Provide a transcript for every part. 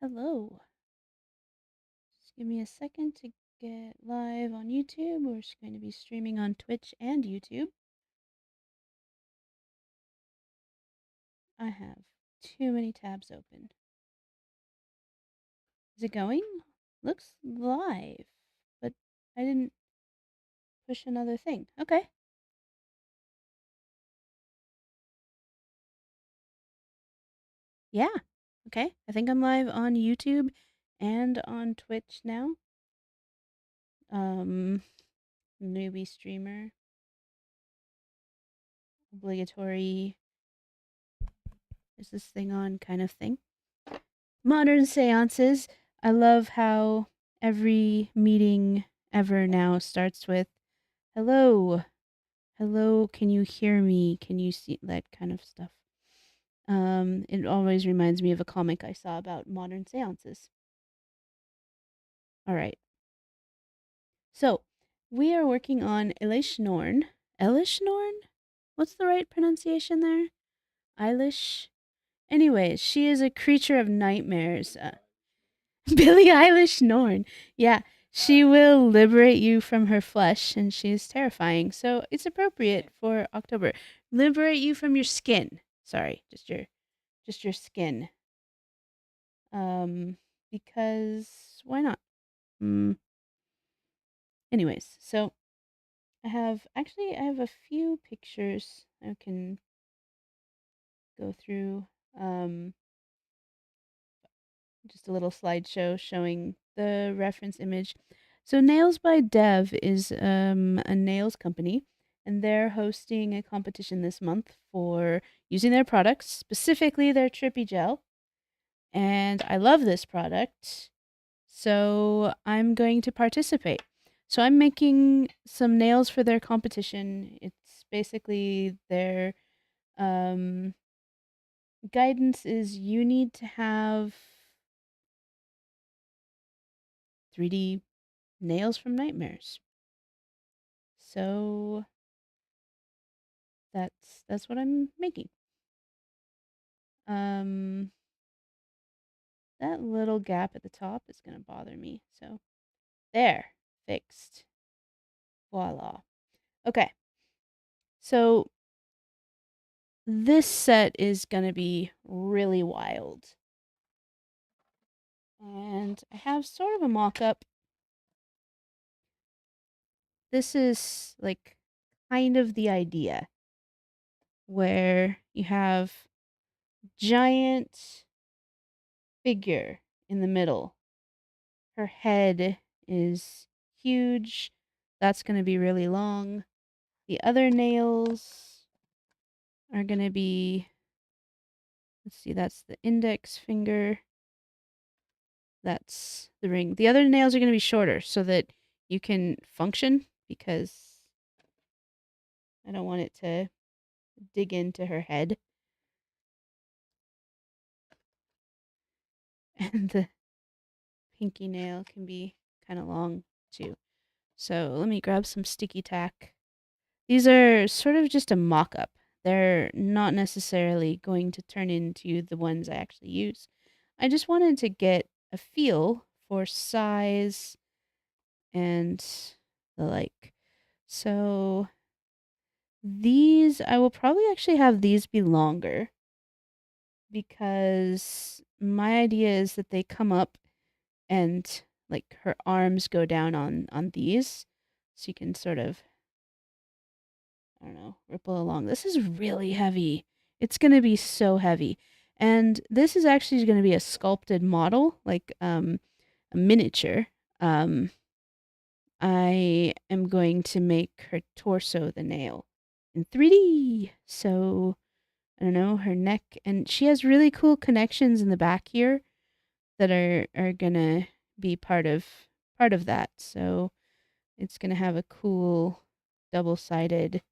Hello. Just give me a second to get live on YouTube. We're just going to be streaming on Twitch and YouTube. I have too many tabs open. Is it going? Looks live, but I didn't push another thing. Okay. Yeah. Okay. I think I'm live on YouTube and on Twitch now. Newbie streamer. Obligatory. Is this thing on kind of thing? Modern seances. I love how every meeting ever now starts with hello. Hello, can you hear me? Can you see that kind of stuff? It always reminds me of a comic I saw about modern seances. All right. So, we are working on Elesh Norn. Elesh Norn? What's the right pronunciation there? Eilish? Anyways, she is a creature of nightmares. Billie Eilish Norn. Yeah, she will liberate you from her flesh, and she's terrifying. So it's appropriate for October. Liberate you from your skin. Sorry, just your skin. Because why not? Anyways, so I have a few pictures I can go through. Just a little slideshow showing the reference image. So Nails by Dev is a nails company, and they're hosting a competition this month for using their products, specifically their Trippy Gel. And I love this product, so I'm going to participate. So I'm making some nails for their competition. It's basically their guidance is you need to have 3D nails from nightmares. So that's what I'm making. That little gap at the top is gonna bother me. So there, fixed. Voila. Okay. So this set is gonna be really wild. And I have sort of a mock-up. This is like kind of the idea where you have giant figure in the middle. Her head is huge. That's going to be really long. The other nails are going to be, let's see, that's the index finger. That's the ring. The other nails are going to be shorter so that you can function, because I don't want it to dig into her head. And the pinky nail can be kind of long too. So let me grab some sticky tack. These are sort of just a mock-up. They're not necessarily going to turn into the ones I actually use. I just wanted to get a feel for size and the like. So these, I will probably actually have these be longer, because my idea is that they come up and like her arms go down on these, so you can sort of, I don't know, ripple along. This is really heavy. It's going to be so heavy. And this is actually going to be a sculpted model, like a miniature. I am going to make her torso the nail in 3D. So, I don't know, her neck, and she has really cool connections in the back here that are going to be part of that. So, it's going to have a cool double-sided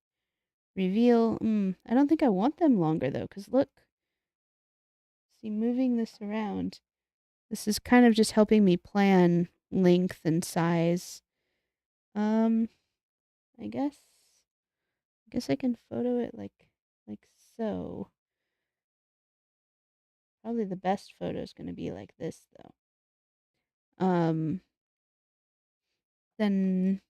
reveal. I don't think I want them longer though, because look. See, moving this around. This is kind of just helping me plan length and size. I guess I can photo it like so. Probably the best photo is going to be like this, though. Then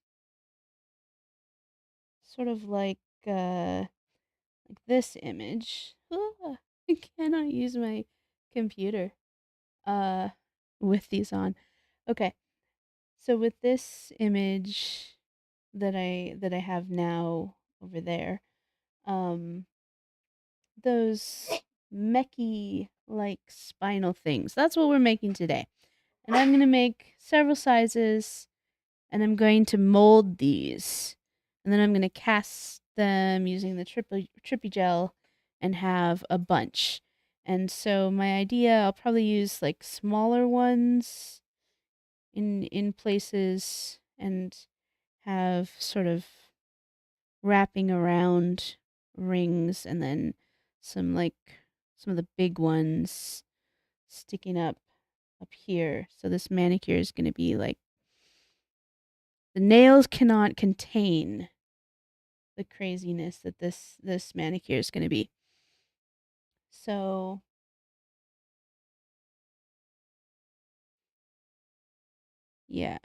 sort of like this image. I cannot use my computer uh with these on. Okay. So with this image that I have now over there, um those mechy like spinal things. That's what we're making today. And I'm going to make several sizes and I'm going to mold these. And then I'm going to cast them using the trippy gel and have a bunch. And so my idea, I'll probably use like smaller ones in places and have sort of wrapping around rings and then some of the big ones sticking up here. So this manicure is going to be like the nails cannot contain the craziness that this manicure is going to be. So yeah,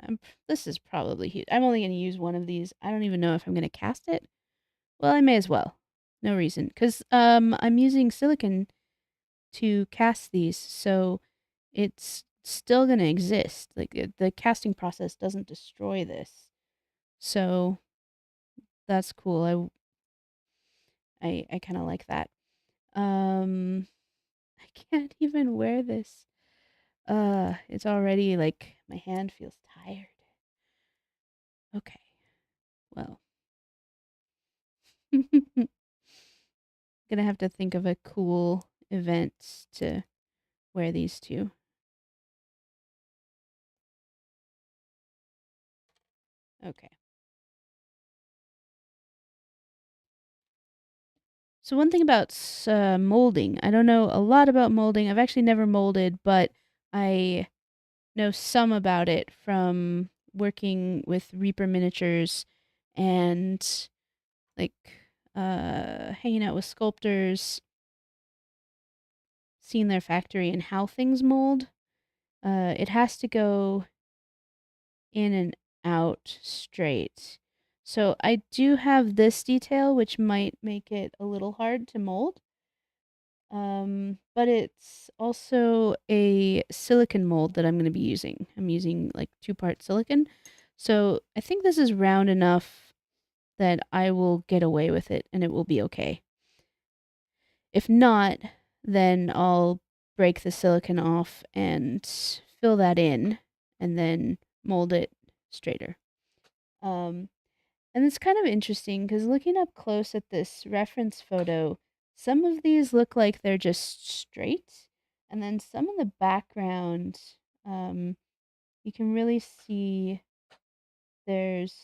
this is probably huge. I'm only going to use one of these. I don't even know if I'm going to cast it. Well, I may as well. No reason, because I'm using silicone to cast these, so it's still going to exist. Like the casting process doesn't destroy this, so that's cool. I kind of like that. Um, I can't even wear this. It's already like my hand feels tired. Okay, well, gonna have to think of a cool event to wear these to. Okay. So one thing about molding, I don't know a lot about molding. I've actually never molded, but I know some about it from working with Reaper miniatures and like hanging out with sculptors, seeing their factory and how things mold. It has to go in and out straight. So I do have this detail, which might make it a little hard to mold. But it's also a silicon mold that I'm going to be using. I'm using like 2-part silicon. So I think this is round enough that I will get away with it and it will be okay. If not, then I'll break the silicon off and fill that in and then mold it straighter. Um, and it's kind of interesting because looking up close at this reference photo, some of these look like they're just straight. And then some in the background, um, you can really see there's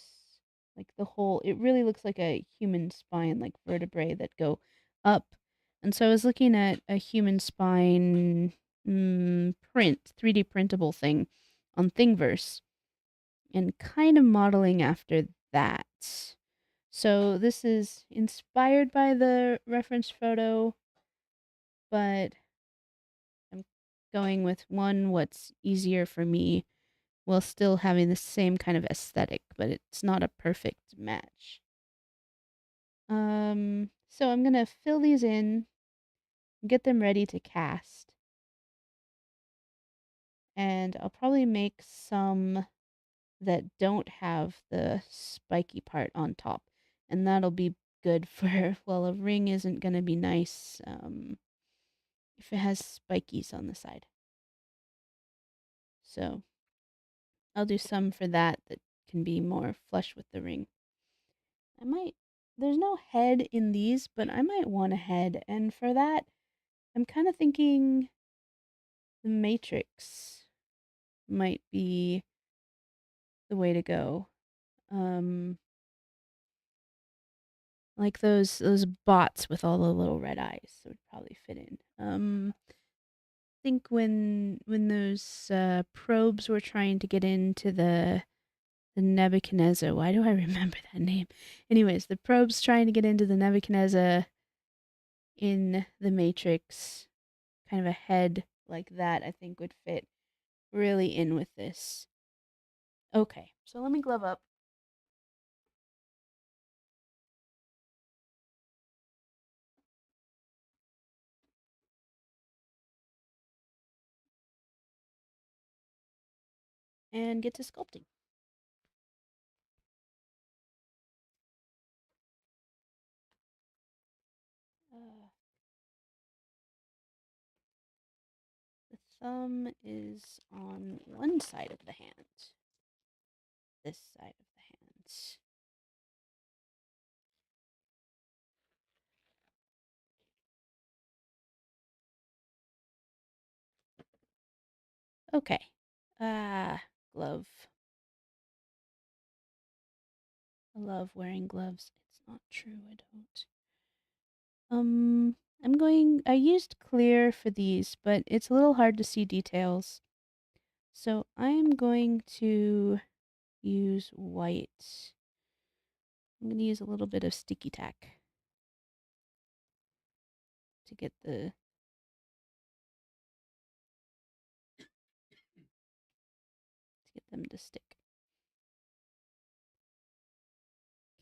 like the whole, it really looks like a human spine, like vertebrae that go up. And so I was looking at a human spine 3D printable thing on Thingiverse and kind of modeling after that. So this is inspired by the reference photo, but I'm going with what's easier for me while still having the same kind of aesthetic, but it's not a perfect match. So I'm gonna fill these in, get them ready to cast, and I'll probably make some that don't have the spiky part on top, and that'll be good for, well, a ring isn't gonna be nice if it has spikies on the side. So I'll do some for that can be more flush with the ring. I might, there's no head in these, but I might want a head, and for that, I'm kind of thinking the Matrix might be the way to go. Like those bots with all the little red eyes would probably fit in. I think when those probes were trying to get into the Nebuchadnezzar, why do I remember that name? Anyways, the probes trying to get into the Nebuchadnezzar in the Matrix kind of a head like that, I think would fit really in with this. Okay, so let me glove up. And get to sculpting. Uh, the thumb is on one side of the hand. This side of the hand. Okay. Glove. I love wearing gloves. It's not true, I don't. I used clear for these, but it's a little hard to see details. So I'm going to use white. I'm going to use a little bit of sticky tack to get them to stick.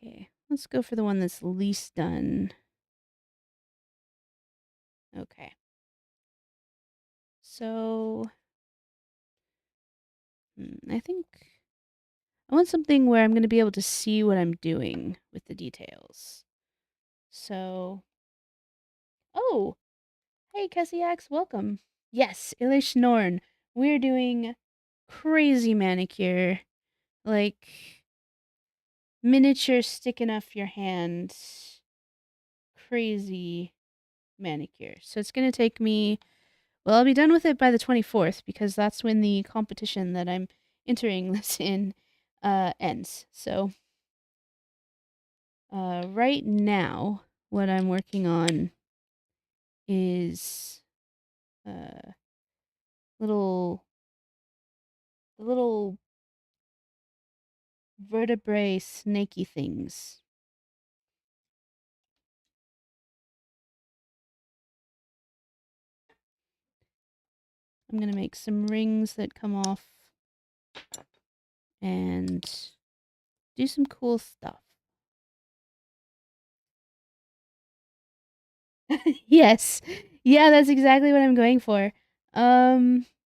Okay, let's go for the one that's least done. Okay. So, I think I want something where I'm going to be able to see what I'm doing with the details. So, oh, hey, Kessiax, welcome. Yes, Elesh Norn. We're doing crazy manicure, like miniature sticking off your hand, crazy manicure. So it's going to take me, well, I'll be done with it by the 24th because that's when the competition that I'm entering this in ends. So right now, what I'm working on is uh, little the little vertebrae snaky things. I'm gonna make some rings that come off and do some cool stuff. Yes. Yeah, that's exactly what I'm going for.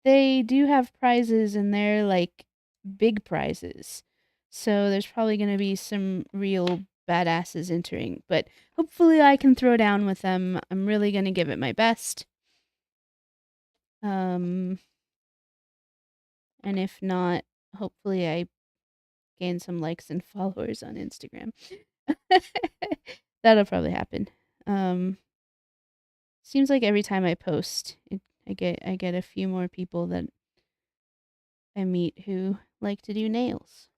They do have prizes and they're like big prizes. So there's probably going to be some real badasses entering, but hopefully I can throw down with them. I'm really going to give it my best. And if not, hopefully I gain some likes and followers on Instagram. That'll probably happen. Seems like every time I post, I get a few more people that I meet who like to do nails.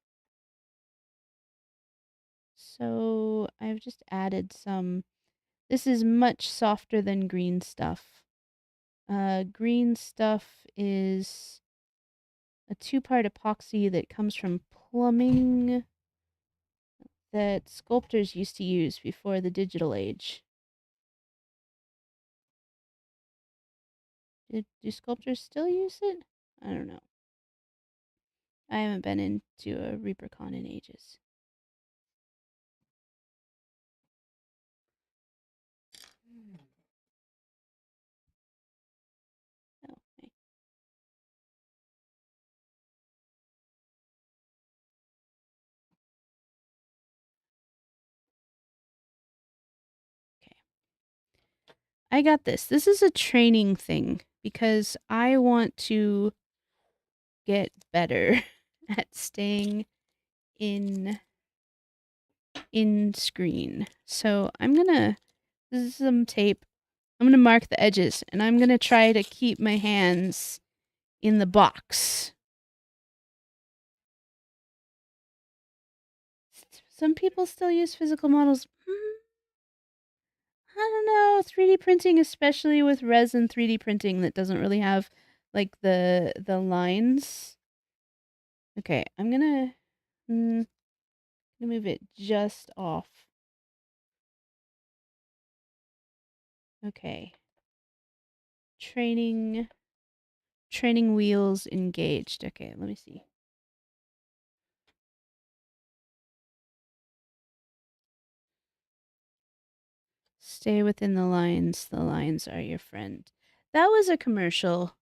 So I've just added some. This is much softer than green stuff. Green stuff is a 2-part epoxy that comes from plumbing that sculptors used to use before the digital age. Do sculptors still use it? I don't know. I haven't been into a ReaperCon in ages. Oh, okay. I got this. This is a training thing because I want to get better at staying in screen. So this is some tape. I'm gonna mark the edges and I'm gonna try to keep my hands in the box. Some people still use physical models. I don't know. 3D printing, especially with resin 3D printing that doesn't really have like the lines. Okay, I'm gonna move it just off. Okay. Training wheels engaged. Okay, let me see. Stay within the lines. The lines are your friend. That was a commercial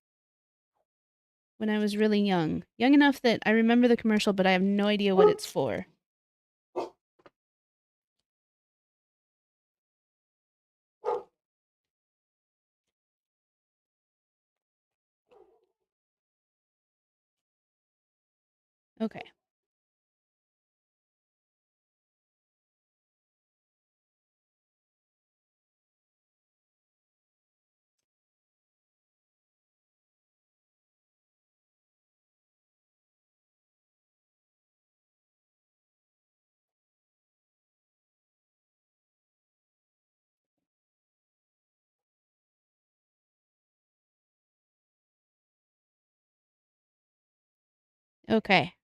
when I was really young. Young enough that I remember the commercial, but I have no idea what it's for. Okay. Okay.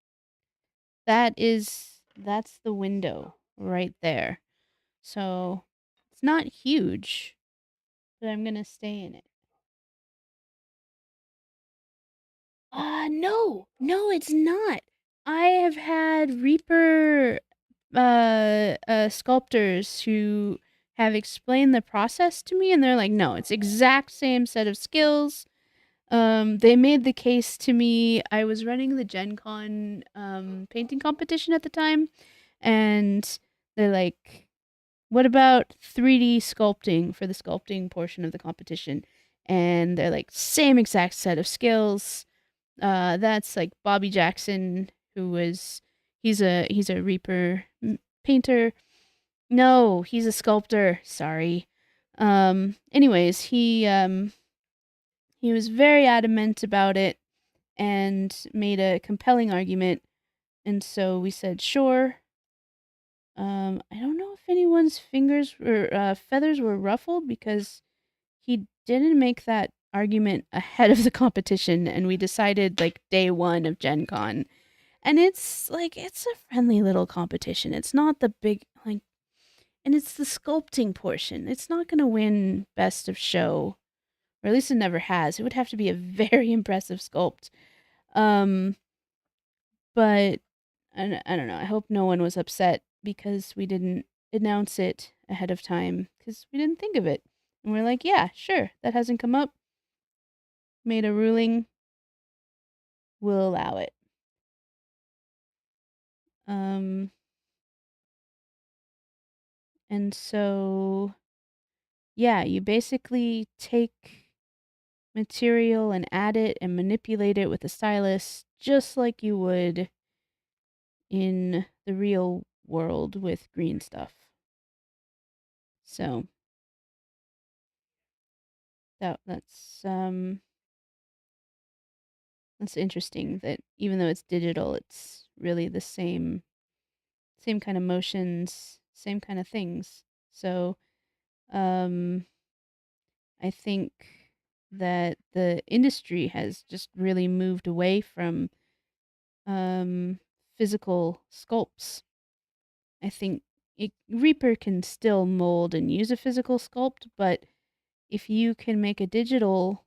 That's the window right there. So it's not huge, but I'm gonna stay in it. No, it's not. I have had Reaper sculptors who have explained the process to me, and they're like, no, it's exact same set of skills. They made the case to me. I was running the Gen Con painting competition at the time, and they're like, what about 3D sculpting for the sculpting portion of the competition? And they're like, same exact set of skills. That's like Bobby Jackson, who was he's a Reaper painter. No, he's a sculptor. Sorry. Anyways, he was very adamant about it and made a compelling argument, and so we said sure. I don't know if anyone's fingers or feathers were ruffled because he didn't make that argument ahead of the competition, and we decided like day one of Gen Con. And it's like, it's a friendly little competition. It's not the big, like, and it's the sculpting portion. It's not going to win best of show, or at least it never has. It would have to be a very impressive sculpt. Um, but I don't know. I hope no one was upset because we didn't announce it ahead of time because we didn't think of it. And we're like, yeah, sure, that hasn't come up. Made a ruling. We'll allow it. Um, and so, yeah, you basically take material and add it and manipulate it with a stylus just like you would in the real world with green stuff. So that's interesting that even though it's digital, it's really the same kind of motions, same kind of things. So um I think that the industry has just really moved away from um physical sculpts. I think Reaper can still mold and use a physical sculpt, but if you can make a digital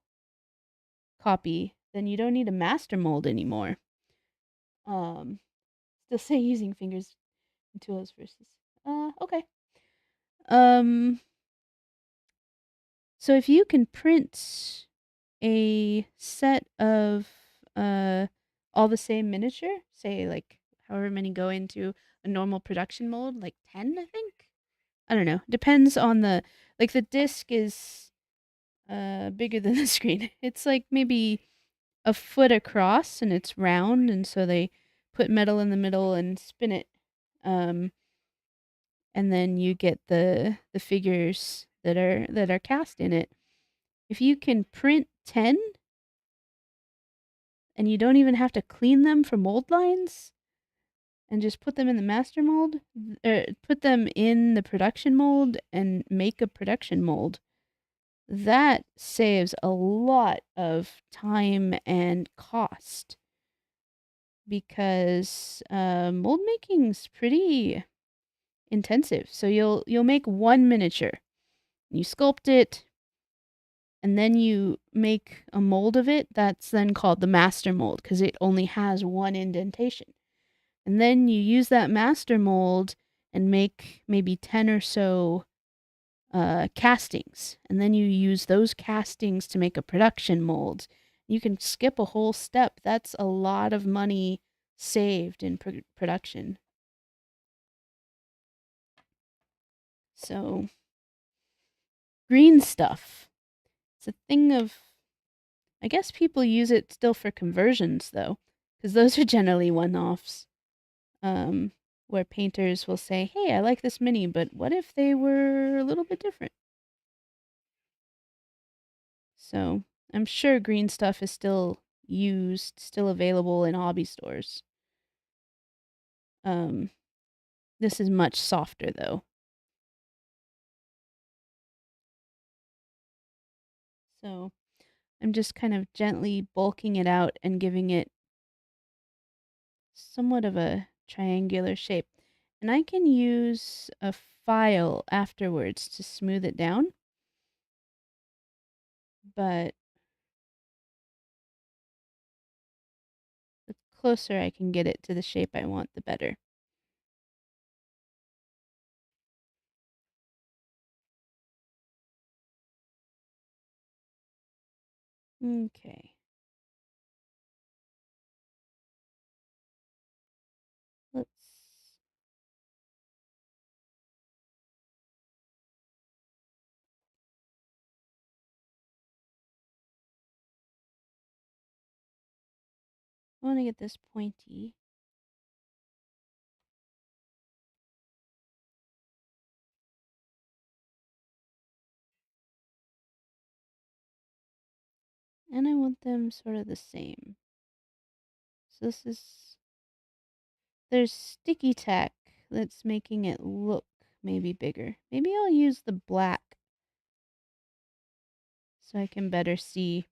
copy, then you don't need a master mold anymore. Um, Still say using fingers and tools versus. Okay. Um, so if you can print a set of uh all the same miniature, say like however many go into a normal production mold, like 10, I think. I don't know. Depends on the disc is bigger than the screen. It's like maybe a foot across and it's round, and so they put metal in the middle and spin it. Um and then you get the figures that are cast in it. If you can print 10 and you don't even have to clean them for mold lines and just put them in the master mold, put them in the production mold and make a production mold, that saves a lot of time and cost because mold making's pretty intensive. So you'll make one miniature, you sculpt it, and then you make a mold of it that's then called the master mold because it only has one indentation. And then you use that master mold and make maybe 10 or so castings. And then you use those castings to make a production mold. You can skip a whole step. That's a lot of money saved in production. So, green stuff. It's a thing of, I guess people use it still for conversions though, because those are generally one offs. Um, where painters will say, hey, I like this mini, but what if they were a little bit different? So I'm sure green stuff is still used, still available in hobby stores. Um, this is much softer though. So I'm just kind of gently bulking it out and giving it somewhat of a triangular shape. And I can use a file afterwards to smooth it down. But the closer I can get it to the shape I want, the better. Okay. Let's I want to get this pointy. And I want them sort of the same. So this is, there's sticky tack that's making it look maybe bigger. Maybe I'll use the black so I can better see.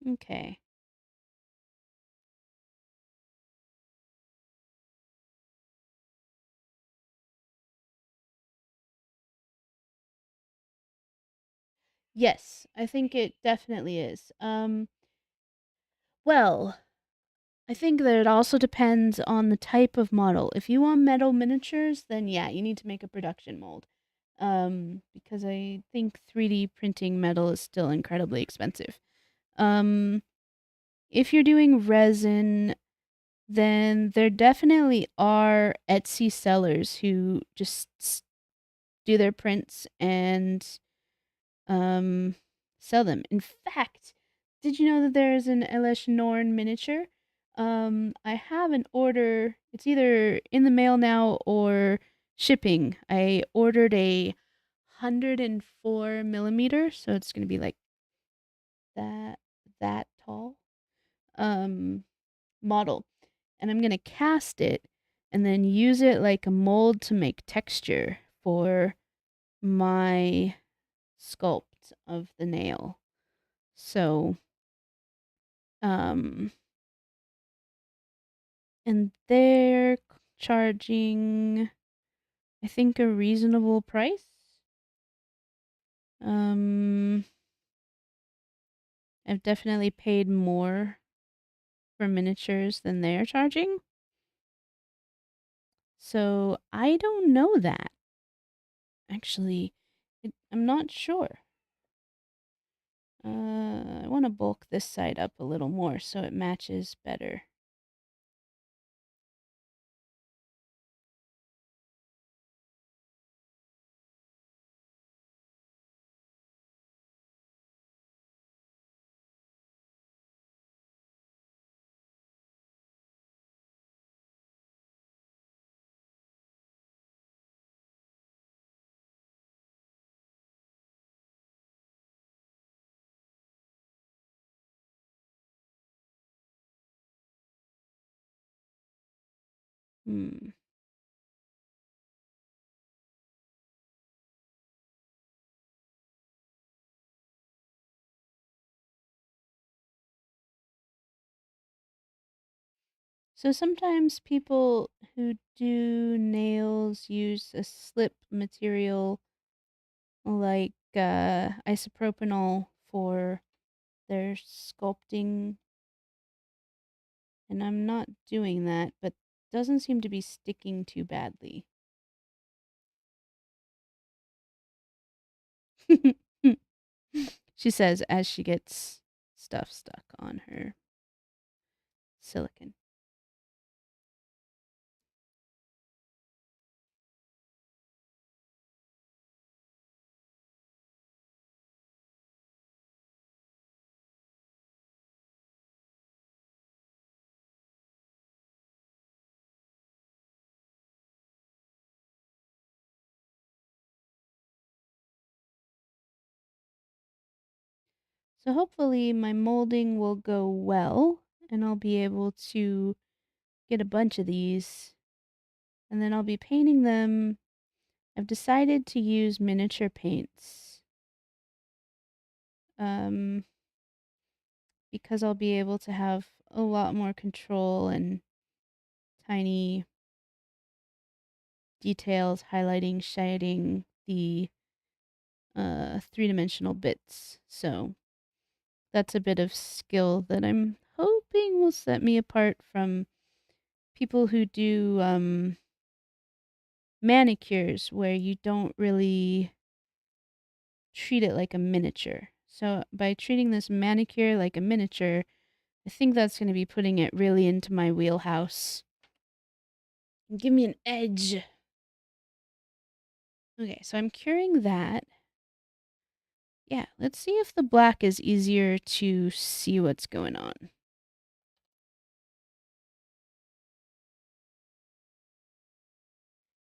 Okay. Yes, I think it definitely is. Well, I think that it also depends on the type of model. If you want metal miniatures, then yeah, you need to make a production mold. Because I think 3D printing metal is still incredibly expensive. Um, if you're doing resin, then there definitely are Etsy sellers who just do their prints and um, sell them. In fact, did you know that there is an Elesh Norn miniature? I have an order. It's either in the mail now or shipping. I ordered a 104 millimeter, so it's gonna be like that that tall um model, and I'm gonna cast it and then use it like a mold to make texture for my sculpt of the nail. So, um, and they're charging, I think, a reasonable price. Um, I've definitely paid more for miniatures than they're charging. So I don't know that. Actually, I'm not sure. I want to bulk this side up a little more so it matches better. Hmm. So sometimes people who do nails use a slip material like isopropanol for their sculpting, and I'm not doing that, but doesn't seem to be sticking too badly. She says as she gets stuff stuck on her silicone. So hopefully my molding will go well and I'll be able to get a bunch of these and then I'll be painting them. I've decided to use miniature paints um, because I'll be able to have a lot more control and tiny details highlighting, shading the three-dimensional bits. So that's a bit of skill that I'm hoping will set me apart from people who do manicures where you don't really treat it like a miniature. So by treating this manicure like a miniature, I think that's going to be putting it really into my wheelhouse. Give me an edge. Okay, so I'm curing that. Yeah, let's see if the black is easier to see what's going on.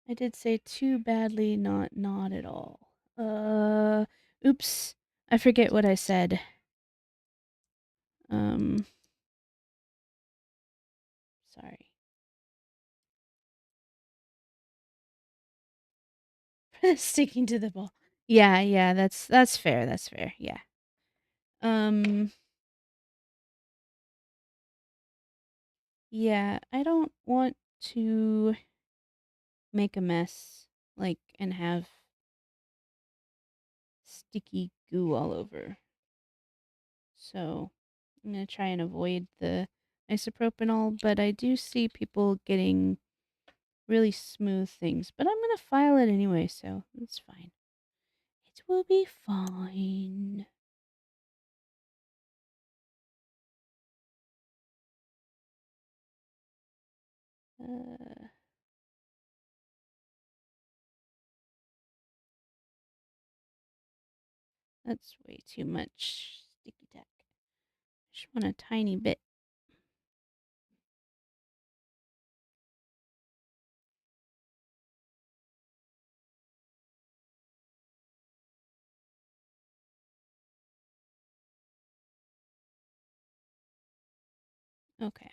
I did say too badly, not at all. Oops. I forget what I said. Um, sorry. Sticking to the ball. Yeah, that's fair. That's fair. Yeah. Um, yeah, I don't want to make a mess, like, and have sticky goo all over. So I'm gonna try and avoid the isopropanol, but I do see people getting really smooth things. But I'm gonna file it anyway, so it's fine. It will be fine. Uh, that's way too much sticky tack. Just want a tiny bit. Okay.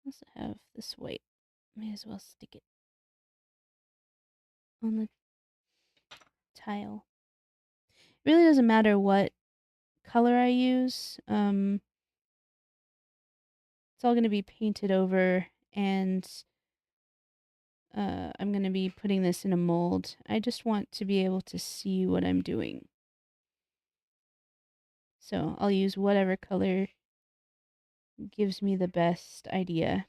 Let's have this white. May as well stick it on the tile. It really doesn't matter what color I use. It's all going to be painted over, and I'm going to be putting this in a mold. I just want to be able to see what I'm doing. So I'll use whatever color gives me the best idea.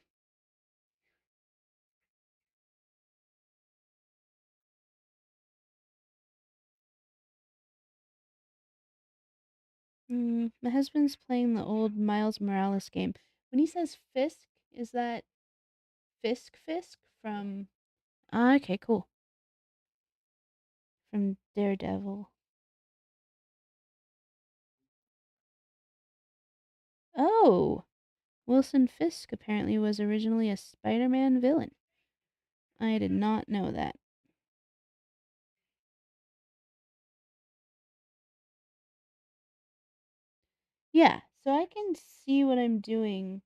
My husband's playing the old Miles Morales game. When he says Fisk, is that Fisk from... Ah, okay, cool. From Daredevil. Oh! Wilson Fisk apparently was originally a Spider-Man villain. I did not know that. Yeah, so I can see what I'm doing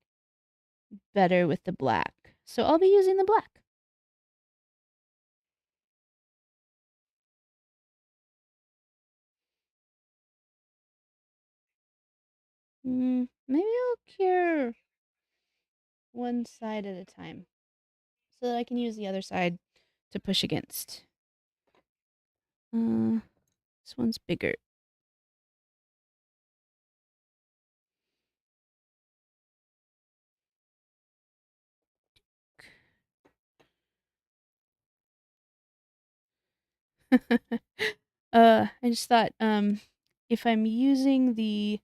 better with the black. So I'll be using the black. Maybe I'll cure one side at a time so that I can use the other side to push against. This one's bigger. I just thought, if I'm using the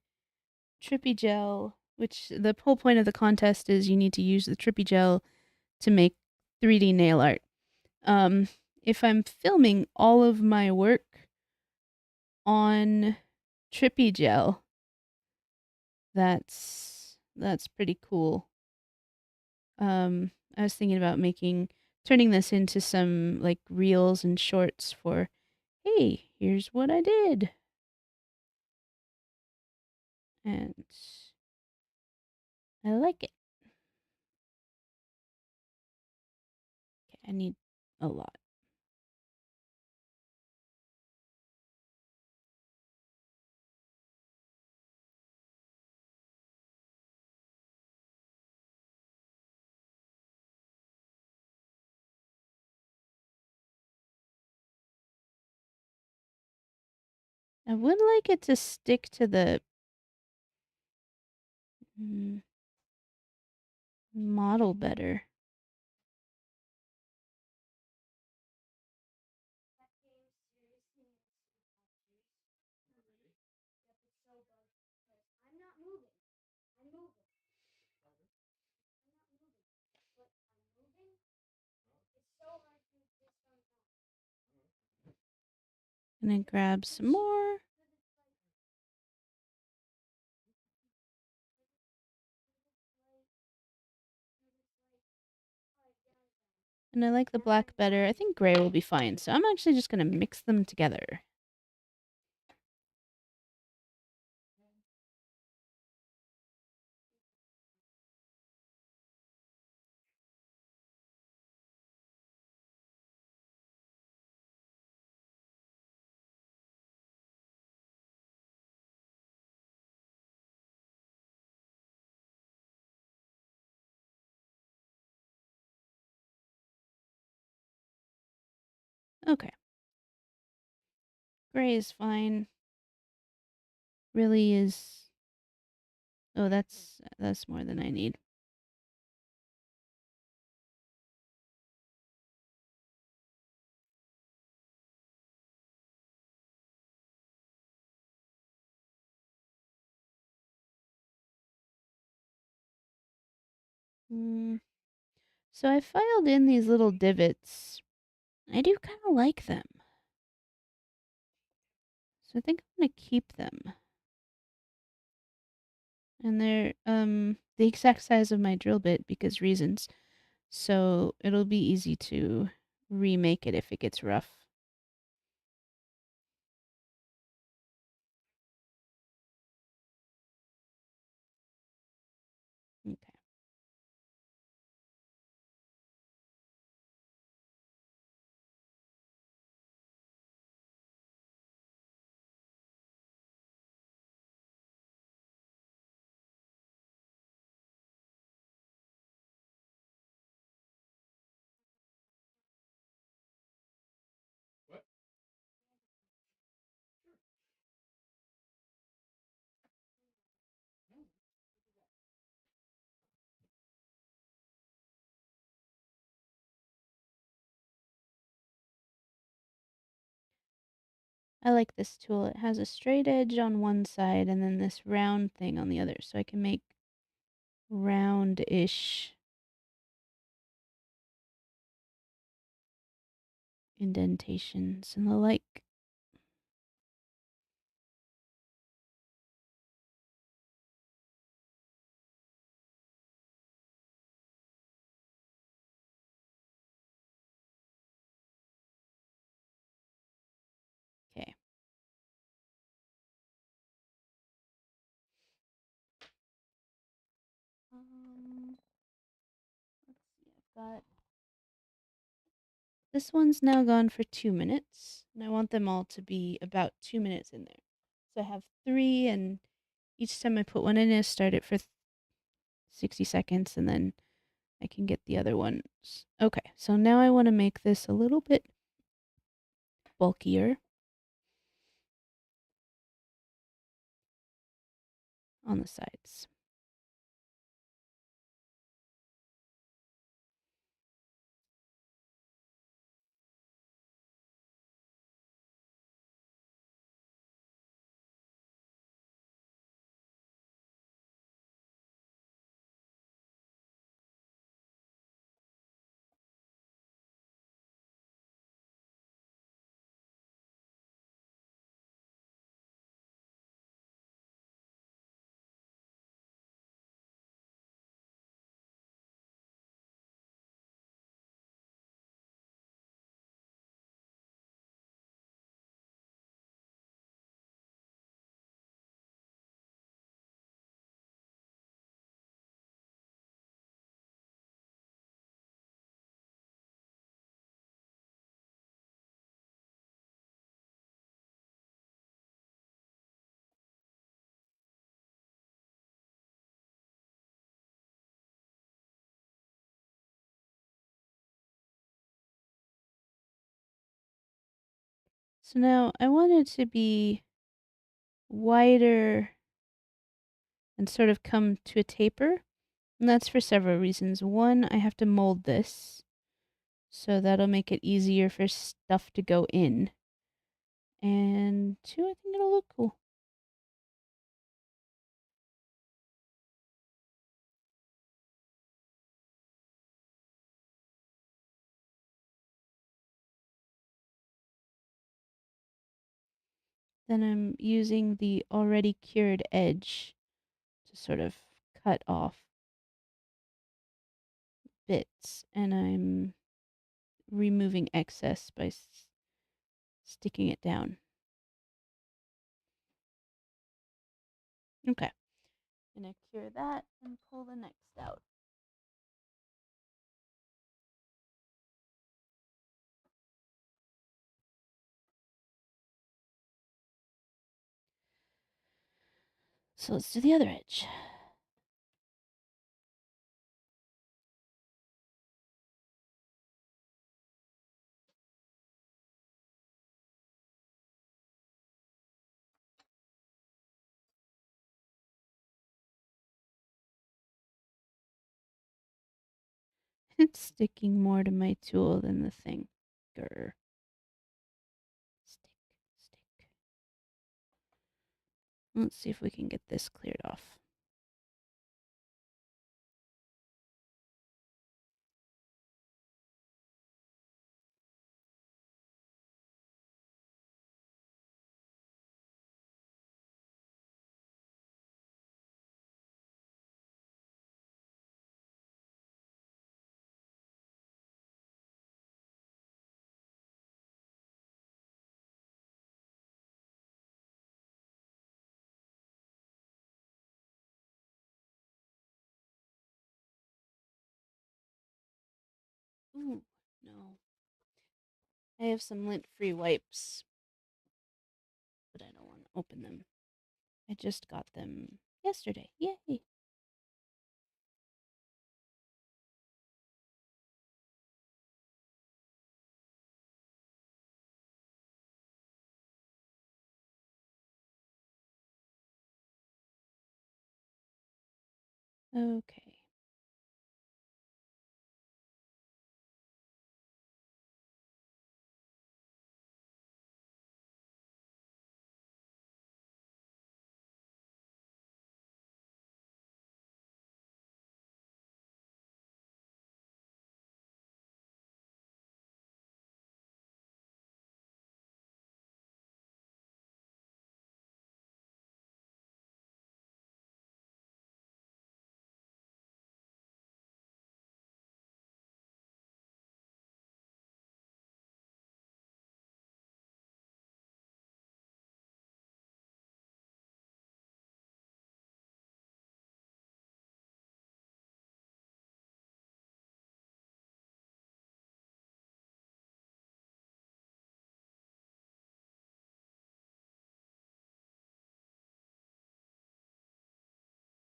trippy gel, which the whole point of the contest is you need to use the trippy gel to make 3D nail art. Um, if I'm filming all of my work on trippy gel, that's pretty cool. I was thinking about turning this into some like reels and shorts for, hey, here's what I did. And I like it. Okay, I need a lot. I would like it to stick to the model better. Gonna grab some more. And I like the black better. I think gray will be fine. So I'm actually just gonna mix them together. Okay. Gray is fine. Really is. Oh, that's more than I need. So I filed in these little divots. I do kind of like them. So I think I'm gonna keep them. And they're the exact size of my drill bit because reasons. So it'll be easy to remake it if it gets rough. Okay. I like this tool. It has a straight edge on one side and then this round thing on the other. So I can make round-ish indentations and the like. Okay. Let's see. I've got this one's now gone for 2 minutes, and I want them all to be about 2 minutes in there. So I have 3 and each time I put one in, I start it for 60 seconds and then I can get the other ones. Okay, so now I want to make this a little bit bulkier on the sides. So now I want it to be wider and sort of come to a taper. And that's for several reasons. One, I have to mold this. So that'll make it easier for stuff to go in. And two, I think it'll look cool. Then I'm using the already cured edge to sort of cut off bits. And I'm removing excess by sticking it down. Okay. I'm gonna cure that and pull the next out. So let's do the other edge. It's sticking more to my tool than the thing. Grr. Stick. Let's see if we can get this cleared off. Ooh, no. I have some lint-free wipes, but I don't want to open them. I just got them yesterday. Yay! Okay.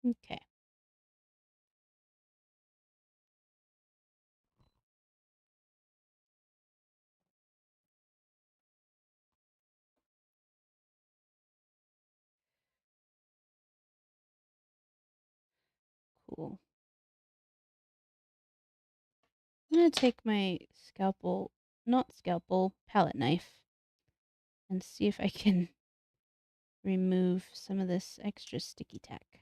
Okay. Cool. I'm gonna take my palette knife, and see if I can remove some of this extra sticky tack.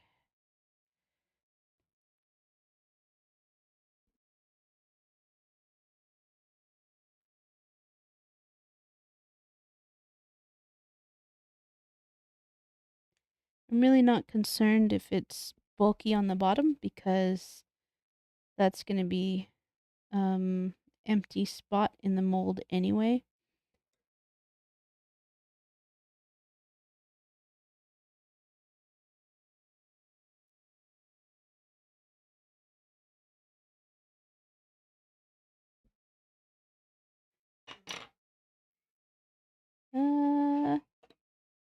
I'm really not concerned if it's bulky on the bottom because that's gonna be empty spot in the mold anyway.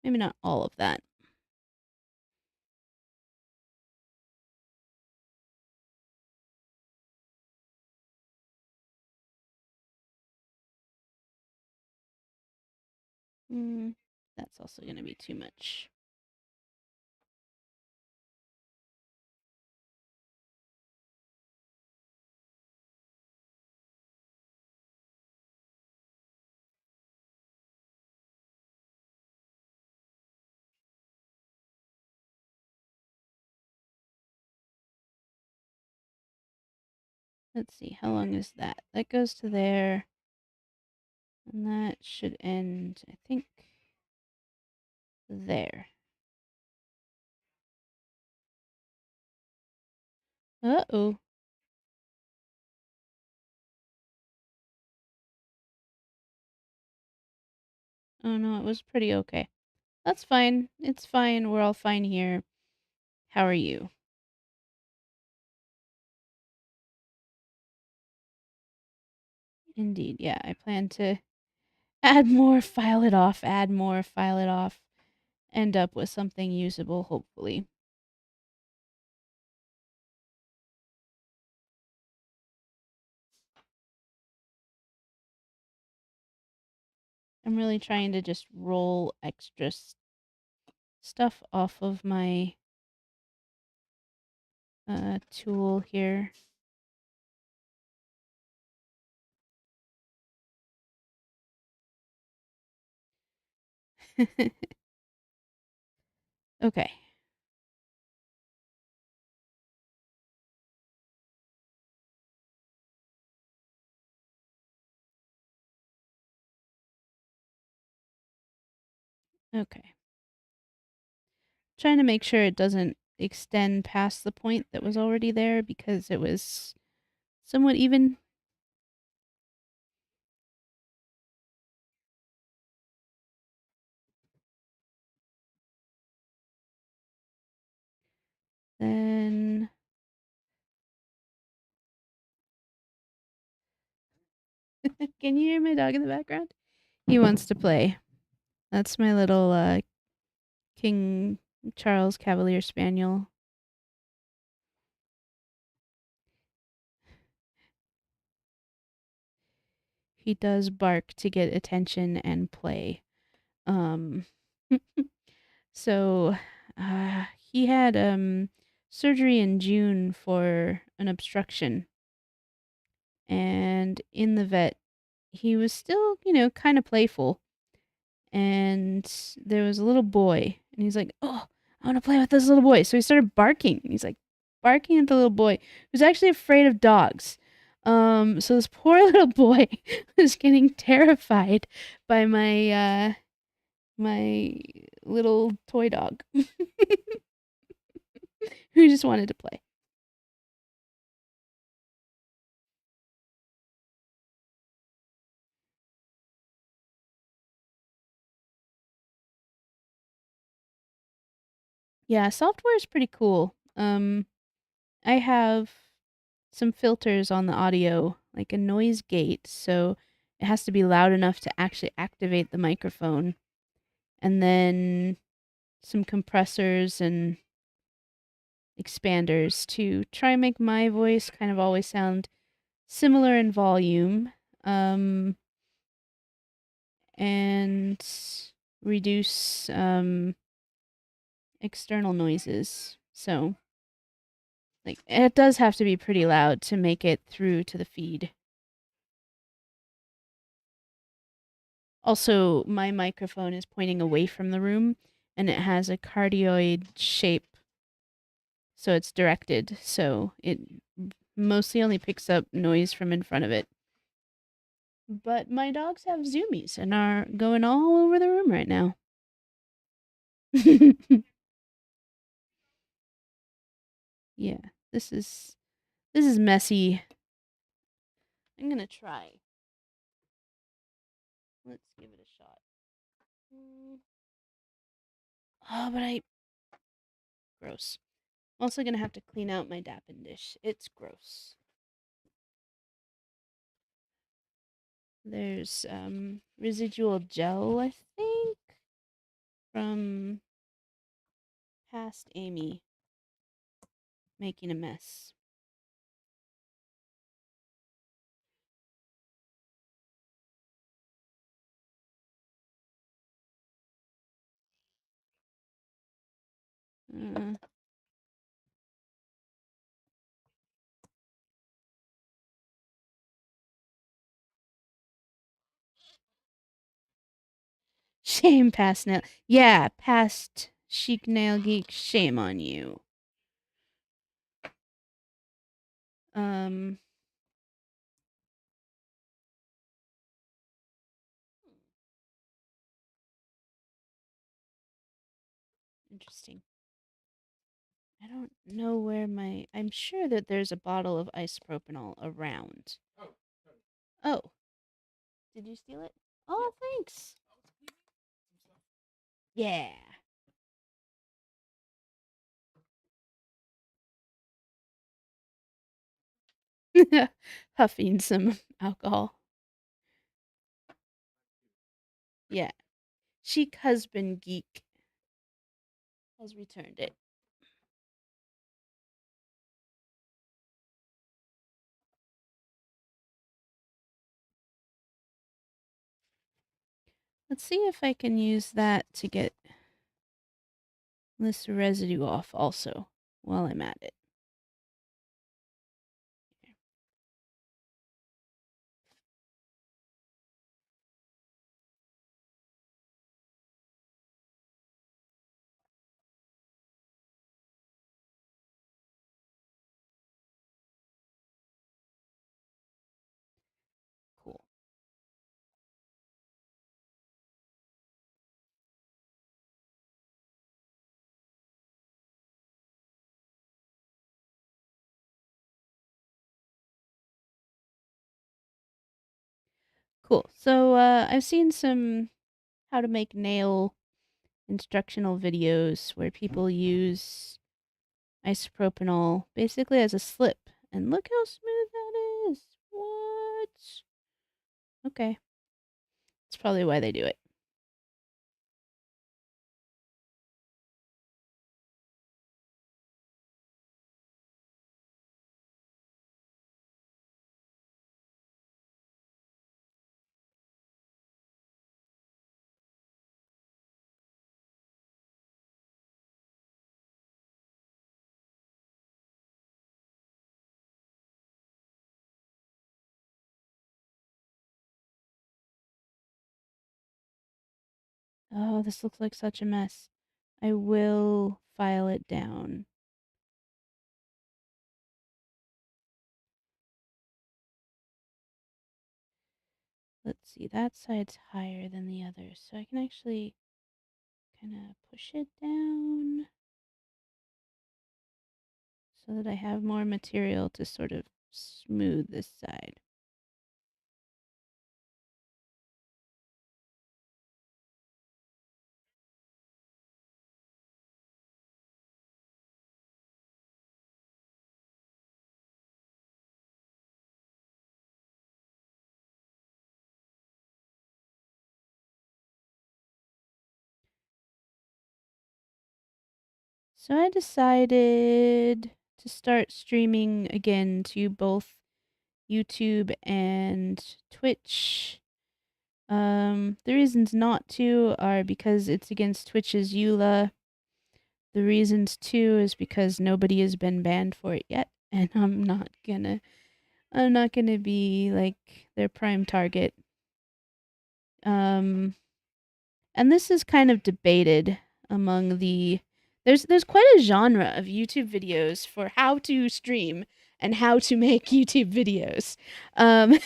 Maybe not all of that. That's also gonna be too much. Let's see, how long is that? That goes to there. And that should end, I think, there. Uh-oh. Oh no, it was pretty okay. That's fine. It's fine. We're all fine here. How are you? Indeed, yeah. I plan to add more, file it off, add more, file it off. End up with something usable, hopefully. I'm really trying to just roll extra stuff off of my tool here. Okay. Okay. Trying to make sure it doesn't extend past the point that was already there because it was somewhat even. Then can you hear my dog in the background? He wants to play. That's my little King Charles Cavalier Spaniel. He does bark to get attention and play. Um so he had surgery in June for an obstruction. And in the vet, he was still, kind of playful. And there was a little boy, and he's like, "Oh, I want to play with this little boy." So he started barking. And he's like barking at the little boy, who's actually afraid of dogs. So this poor little boy was getting terrified by my little toy dog, who just wanted to play. Yeah, software is pretty cool. I have some filters on the audio, like a noise gate, so it has to be loud enough to actually activate the microphone, and then some compressors and expanders to try and make my voice kind of always sound similar in volume, and reduce external noises. So, like, it does have to be pretty loud to make it through to the feed. Also, my microphone is pointing away from the room and it has a cardioid shape, so it's directed. So it mostly only picks up noise from in front of it. But my dogs have zoomies and are going all over the room right now. Yeah, this is messy. I'm gonna try. Let's give it a shot. Oh, but gross. I'm also gonna have to clean out my dappen dish. It's gross. There's residual gel, I think, from past Amy making a mess. Uh, Shame, past nail. Yeah, past chic nail geek. Shame on you. Um. Interesting. I don't know where my. I'm sure that there's a bottle of isopropanol around. Oh, did you steal it? Oh, thanks. Yeah. Huffing some alcohol. Yeah. Chic husband geek has returned it. Let's see if I can use that to get this residue off also while I'm at it. Cool. Cool. So I've seen some how to make nail instructional videos where people use isopropanol basically as a slip. And look how smooth that is. What? Okay. That's probably why they do it. Oh, this looks like such a mess. I will file it down. Let's see, that side's higher than the other, so I can actually kind of push it down so that I have more material to sort of smooth this side. So I decided to start streaming again to both YouTube and Twitch. The reasons not to are because it's against Twitch's EULA. The reasons too is because nobody has been banned for it yet, and I'm not gonna be like their prime target. Um, and this is kind of debated among there's quite a genre of YouTube videos for how to stream and how to make YouTube videos. Um,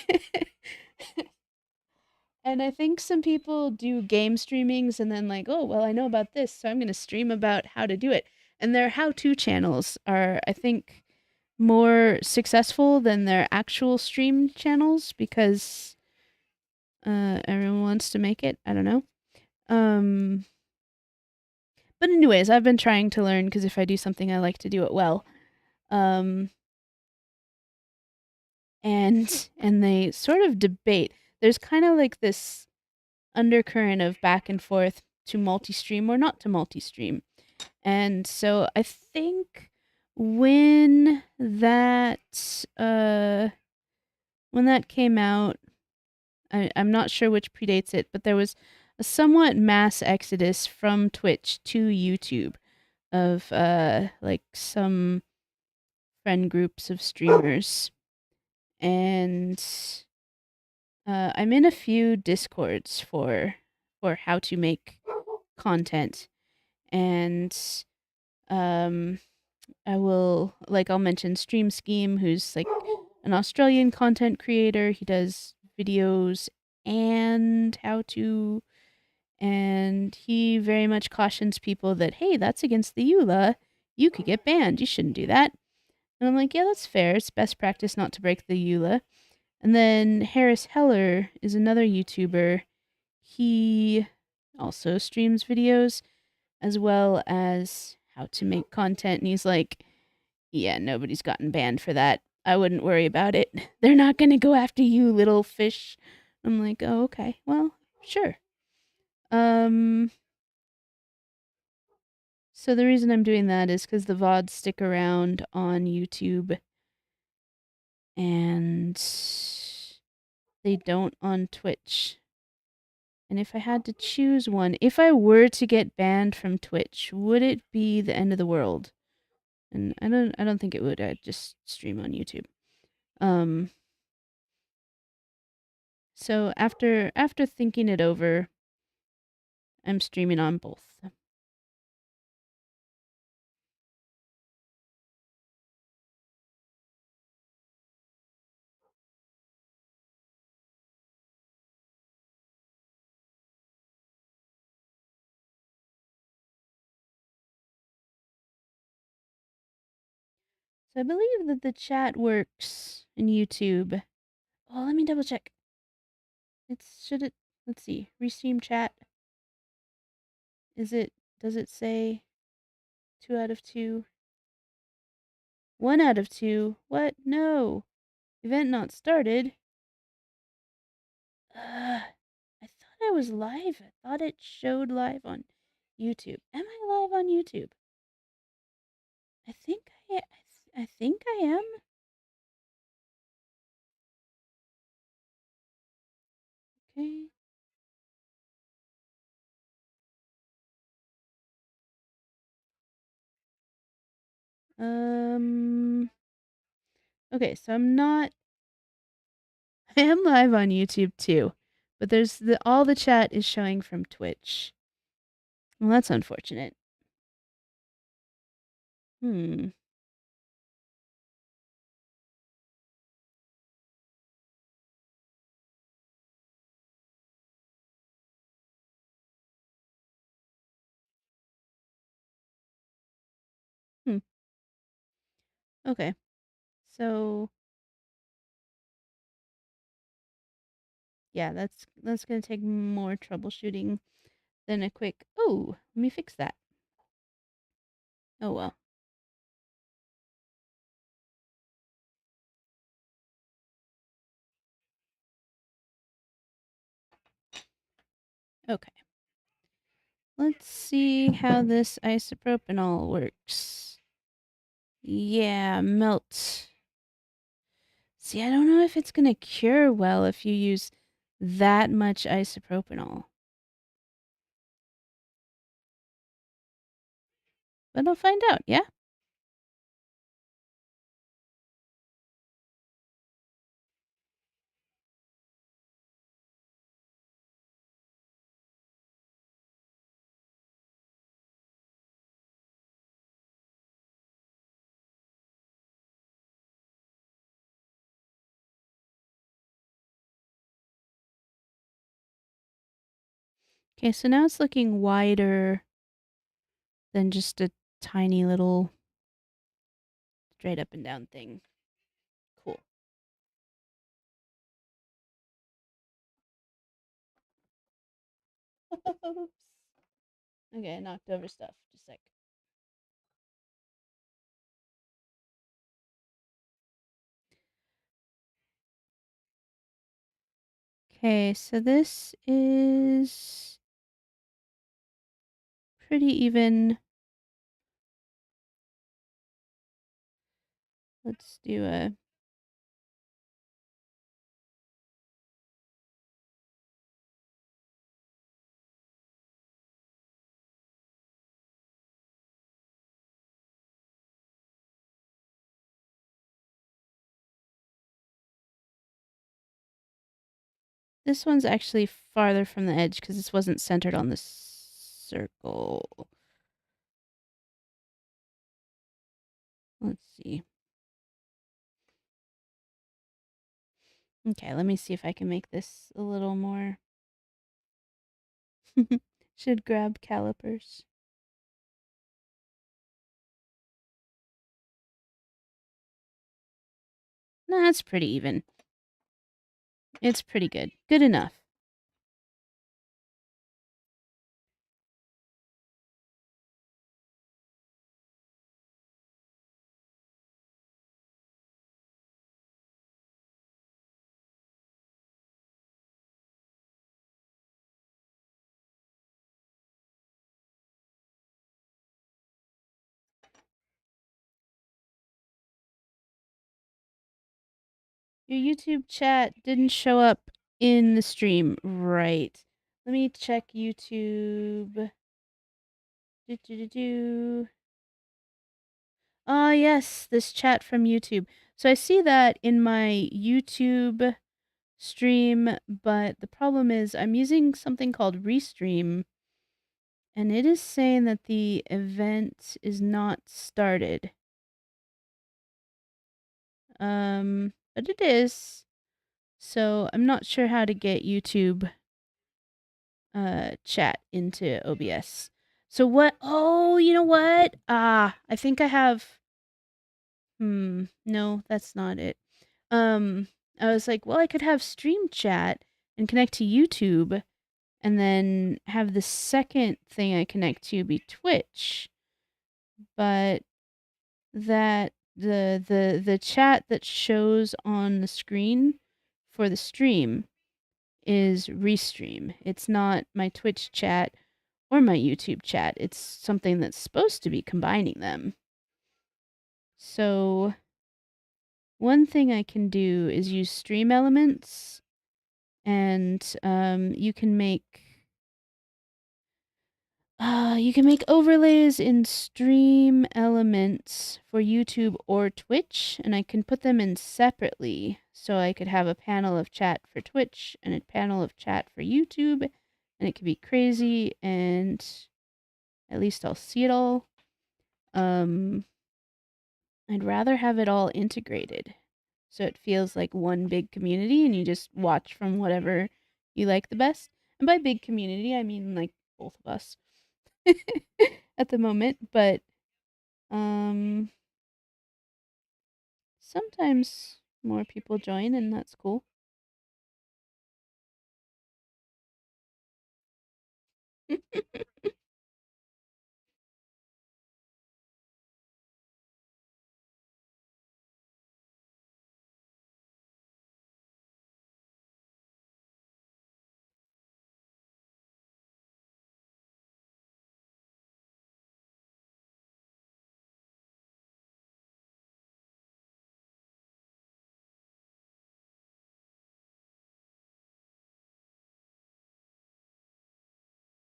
and I think some people do game streamings and then like, oh well, I know about this, so I'm gonna stream about how to do it. And their how-to channels are, I think, more successful than their actual stream channels because everyone wants to make it. I don't know. Um, but anyways, I've been trying to learn because if I do something, I like to do it well. Um, and they sort of debate. There's kind of like this undercurrent of back and forth to multi-stream or not to multi-stream. And so I think when that uh when that came out, I'm not sure which predates it, but there was a somewhat mass exodus from Twitch to YouTube of like some friend groups of streamers. And I'm in a few discords for how to make content. And um I'll mention Stream Scheme, who's like an Australian content creator. He does videos and how to, and he very much cautions people that, hey, that's against the EULA. You could get banned. You shouldn't do that. And I'm like, yeah, that's fair. It's best practice not to break the EULA. And then Harris Heller is another YouTuber. He also streams videos as well as how to make content. And he's like, yeah, nobody's gotten banned for that. I wouldn't worry about it. They're not going to go after you, little fish. I'm like, oh, okay. Well, sure. Um, so the reason I'm doing that is because the VODs stick around on YouTube and they don't on Twitch. And if I had to choose one, if I were to get banned from Twitch, would it be the end of the world? And I don't think it would. I'd just stream on YouTube. Um so after thinking it over, I'm streaming on both. So I believe that the chat works in YouTube. Oh, let me double check. Let's see. Restream chat. Does it say 2 out of 2? 1 out of 2? What? No. Event not started. I thought I was live. I thought it showed live on YouTube. Am I live on YouTube? I think I am. Okay. Um Okay, so I'm not I am live on YouTube too. But there's all the chat is showing from Twitch. Well, that's unfortunate. Hmm. Hmm. Okay. So, yeah, that's going to take more troubleshooting than a quick, "Oh, let me fix that." Oh well. Okay. Let's see how this isopropanol works. Yeah, melt. See, I don't know if it's gonna cure well if you use that much isopropanol. But I'll find out, yeah? Okay, so now it's looking wider than just a tiny little straight up and down thing. Cool. Oops. Okay, I knocked over stuff. Just a sec. Okay, so this is pretty even. Let's do a. This one's actually farther from the edge because this wasn't centered on the circle. Let's see. Okay, let me see if I can make this a little more. Should grab calipers. Nah, that's pretty even. It's pretty good. Good enough. Your YouTube chat didn't show up in the stream. Right. Let me check YouTube. Do. Ah, yes, this chat from YouTube. So I see that in my YouTube stream, but the problem is I'm using something called Restream, and it is saying that the event is not started. But it is. So I'm not sure how to get YouTube chat into OBS. So what? Oh, you know what? I think I have. No, that's not it. I was like, well, I could have stream chat and connect to YouTube, and then have the second thing I connect to be Twitch. But that the chat that shows on the screen for the stream is Restream. It's not my Twitch chat or my YouTube chat. It's something that's supposed to be combining them. So one thing I can do is use stream elements, and you can make overlays in stream elements for YouTube or Twitch, and I can put them in separately. So I could have a panel of chat for Twitch and a panel of chat for YouTube, and it could be crazy, and at least I'll see it all. I'd rather have it all integrated so it feels like one big community and you just watch from whatever you like the best. And by big community, I mean like both of us at the moment, but um sometimes more people join and that's cool.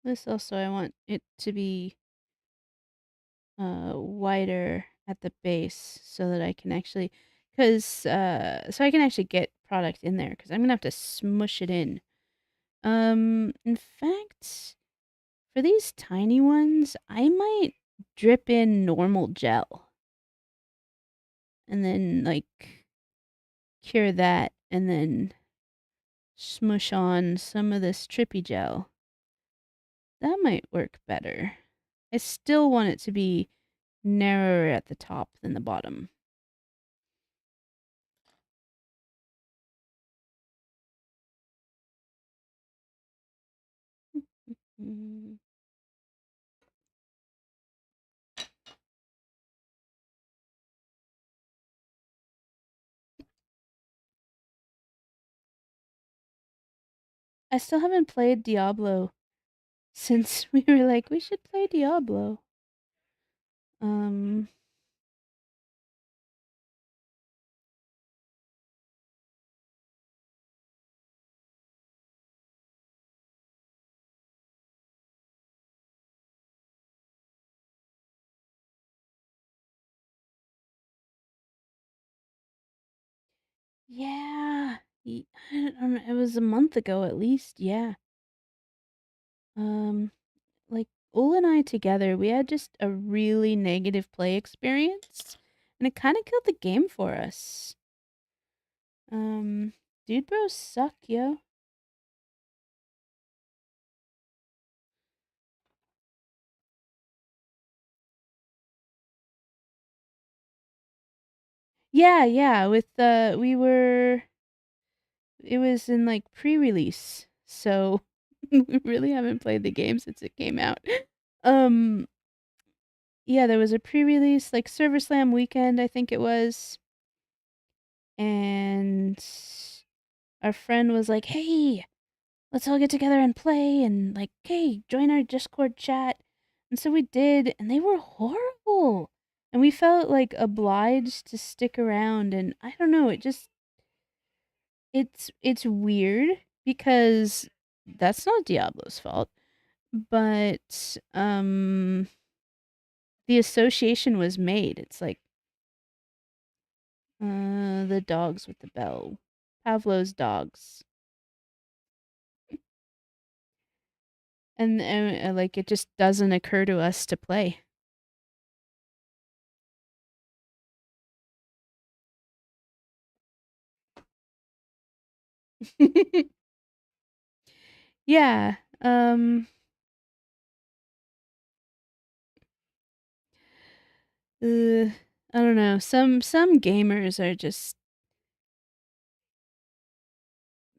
This also, I want it to be wider at the base so that I can actually, because so I can actually get product in there because I'm gonna have to smush it in. In fact, for these tiny ones, I might drip in normal gel and then like cure that and then smush on some of this trippy gel. That might work better. I still want it to be narrower at the top than the bottom. Mm. I still haven't played Diablo since we were like, we should play Diablo. Um, yeah, I don't know, it was a month ago at least. Yeah. Um, like Ul and I together, we had just a really negative play experience, and it kind of killed the game for us. Dude bros suck, yo. Yeah, yeah, with we were it was in like pre-release. So we really haven't played the game since it came out. Um yeah, there was a pre-release like Server Slam weekend, I think it was. And our friend was like, "Hey, let's all get together and play and like, hey, join our Discord chat." And so we did, and they were horrible. And we felt like obliged to stick around, and I don't know, it just it's weird because that's not Diablo's fault, but the association was made. It's like the dogs with the bell. Pavlov's dogs. And like it just doesn't occur to us to play. Yeah. I don't know. Some gamers are just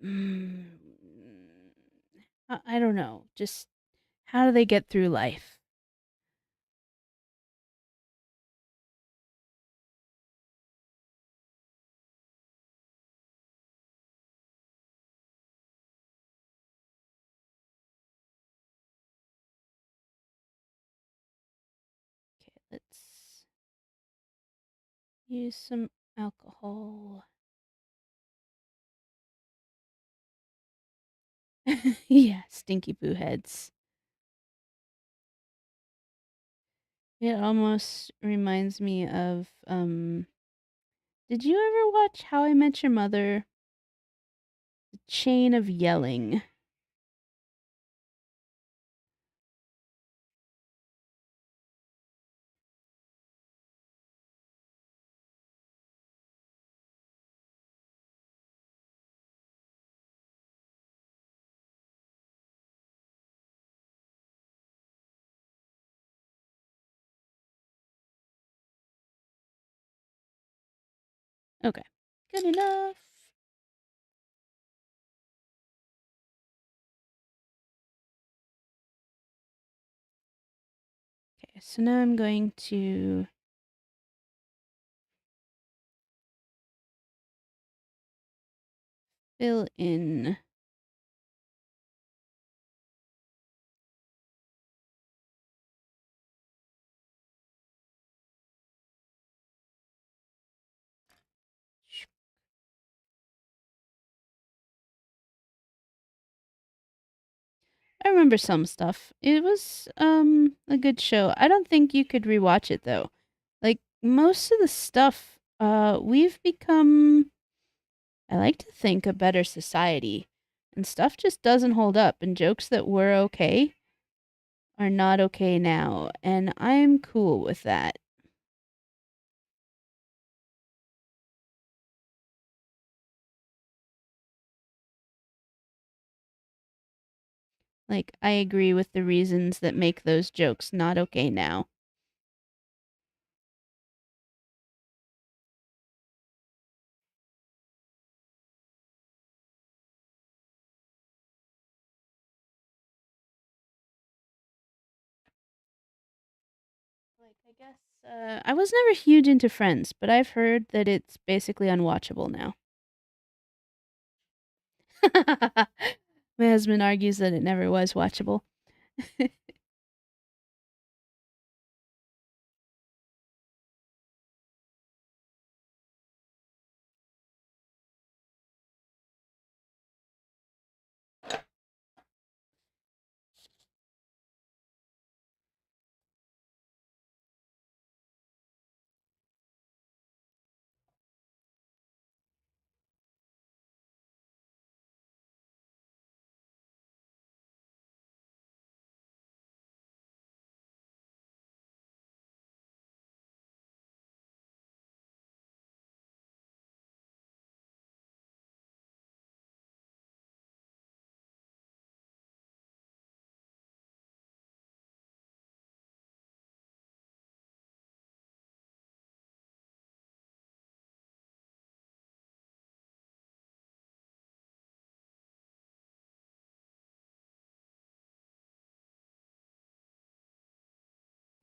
mm, I don't know. Just how do they get through life? Okay, let's use some alcohol. Yeah, stinky boo heads. It almost reminds me of did you ever watch How I Met Your Mother? The Chain of Yelling. Okay. Good enough. Okay, so now I'm going to fill in. I remember some stuff. It was a good show. I don't think you could rewatch it though. Like most of the stuff, we've become, I like to think, a better society. And stuff just doesn't hold up, and jokes that were okay are not okay now, and I'm cool with that. Like, I agree with the reasons that make those jokes not okay now. Like, I guess, I was never huge into Friends, but I've heard that it's basically unwatchable now. My husband argues that it never was watchable.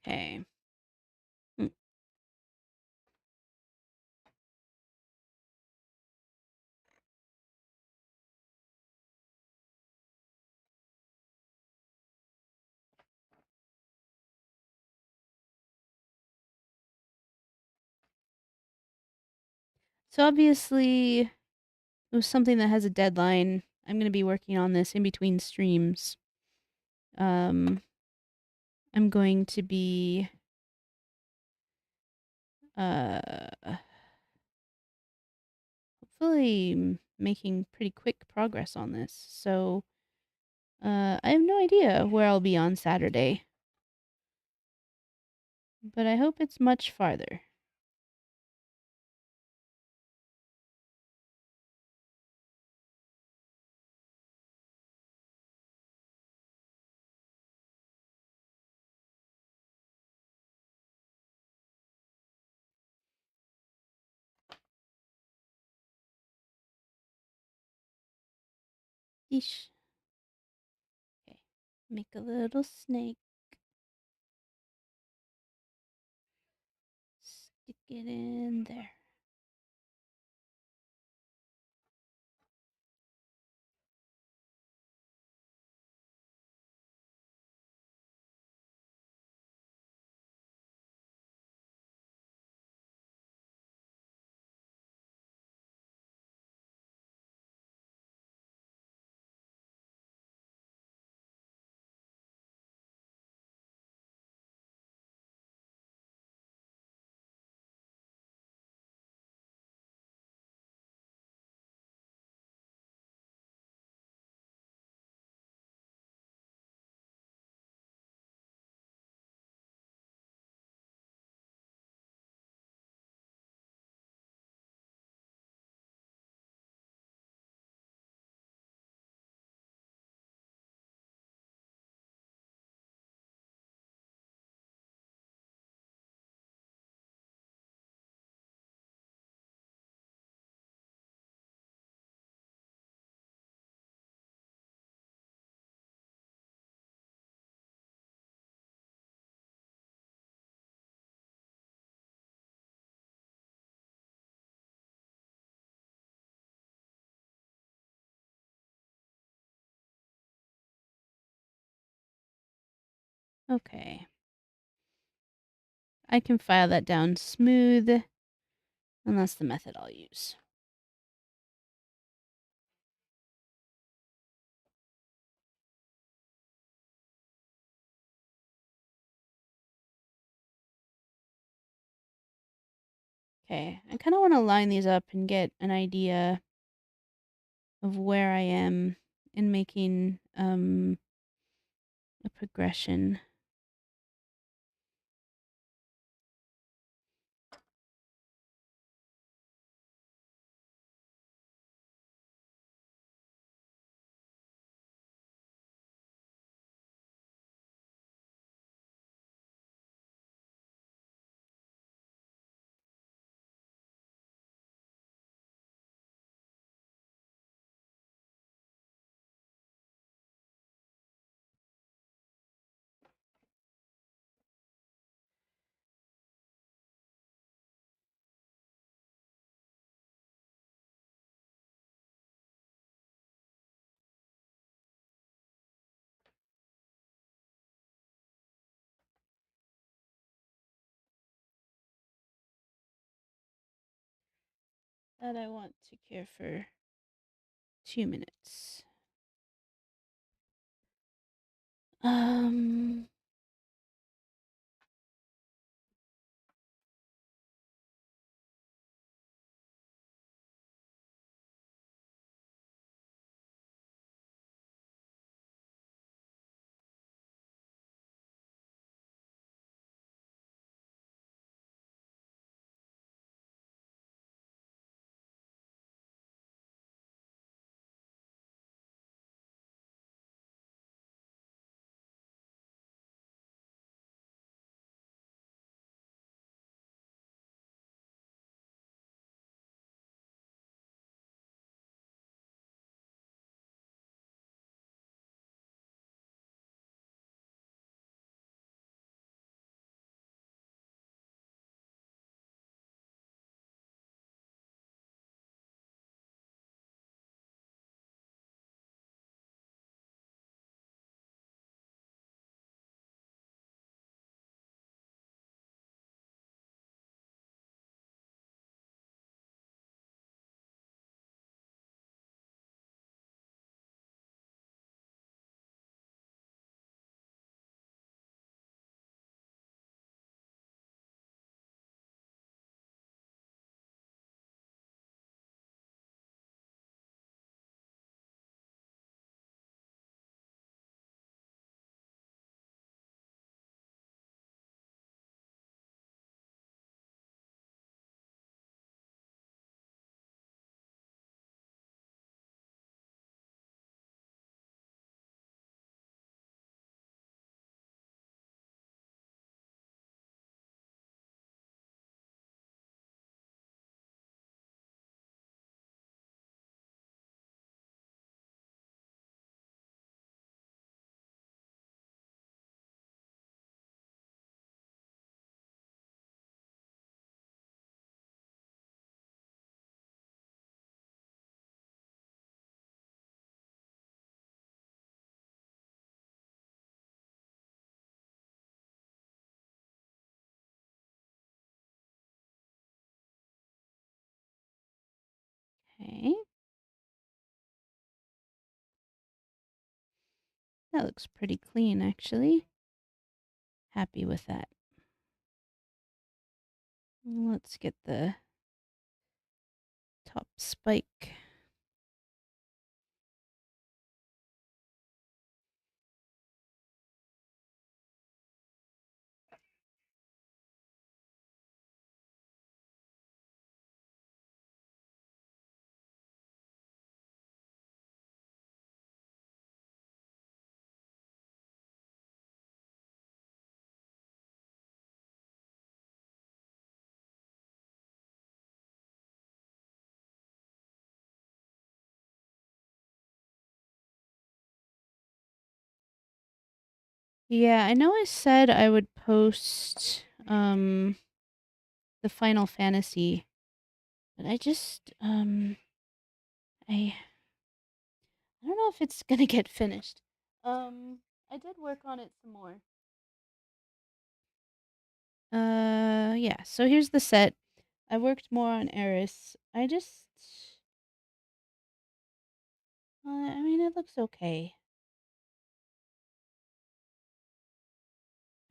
Okay. Hmm. So obviously, it was something that has a deadline. I'm going to be working on this in between streams. Um, I'm going to be uh hopefully making pretty quick progress on this. So, I have no idea where I'll be on Saturday, but I hope it's much farther. Yeesh. Okay. Make a little snake. Stick it in there. Okay. I can file that down smooth, and that's the method I'll use. Okay, I kind of want to line these up and get an idea of where I am in making a progression. That I want to cure for 2 minutes. Um, okay. That looks pretty clean, actually. Happy with that. Let's get the top spike. Yeah, I know I said I would post the Final Fantasy, but I don't know if it's gonna get finished. I did work on it some more. Yeah, so here's the set. I worked more on Eris. I mean, it looks okay.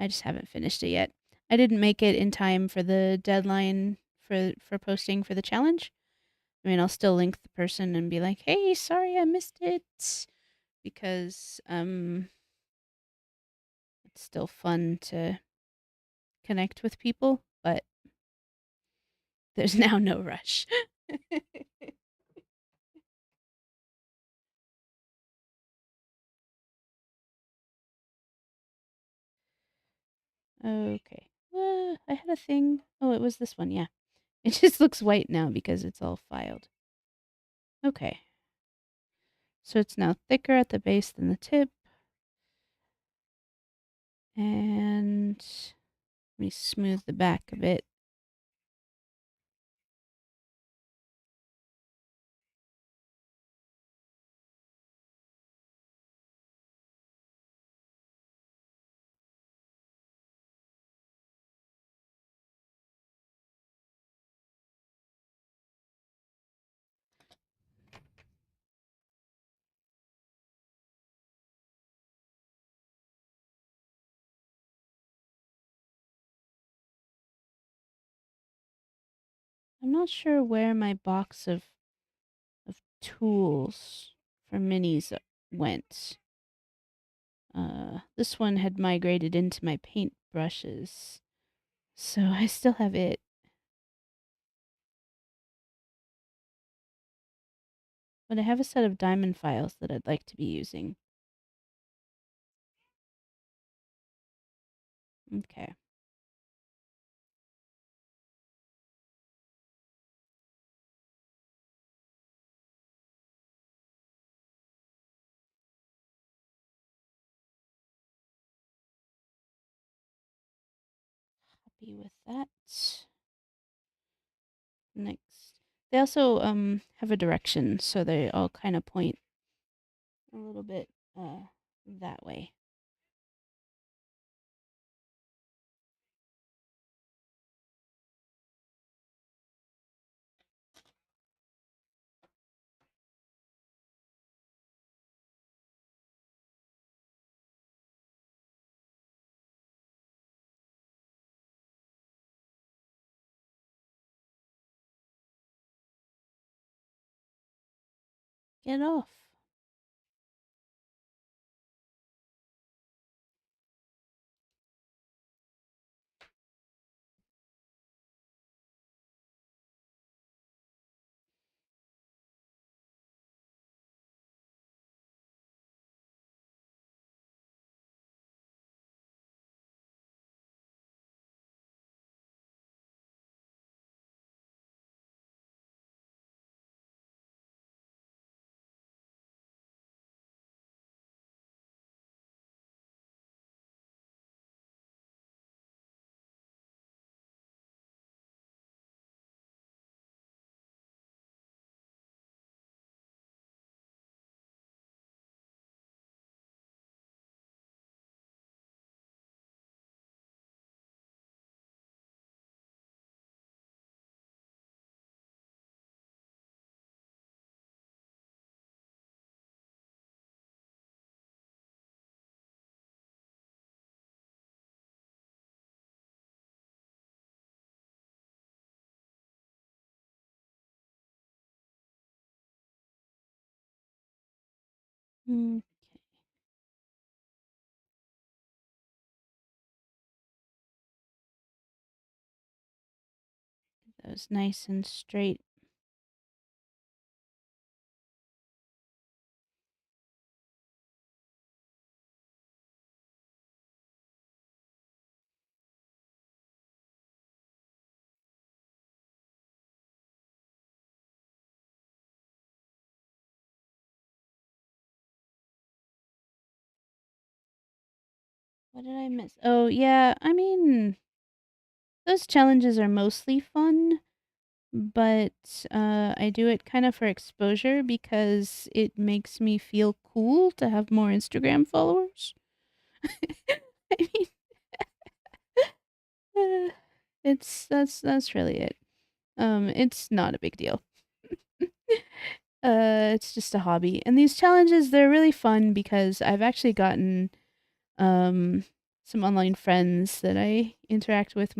I just haven't finished it yet. I didn't make it in time for the deadline for posting for the challenge. I mean, I'll still link the person and be like, "Hey, sorry I missed it," because it's still fun to connect with people, but there's now no rush. Okay. I had a thing. Oh, it was this one. Yeah. It just looks white now because it's all filed. Okay. So it's now thicker at the base than the tip. And let me smooth the back a bit. I'm not sure where my box of tools for minis went. This one had migrated into my paint brushes, so I still have it. But I have a set of diamond files that I'd like to be using. Okay. Happy with that. Next. They also have a direction, so they all kind of point a little bit that way. Get off. Mm, that was nice and straight. What did I miss? Oh, yeah. I mean, those challenges are mostly fun, but I do it kind of for exposure because it makes me feel cool to have more Instagram followers. I mean, it's that's really it. It's not a big deal. It's just a hobby, and these challenges they're really fun because I've actually gotten some online friends that I interact with.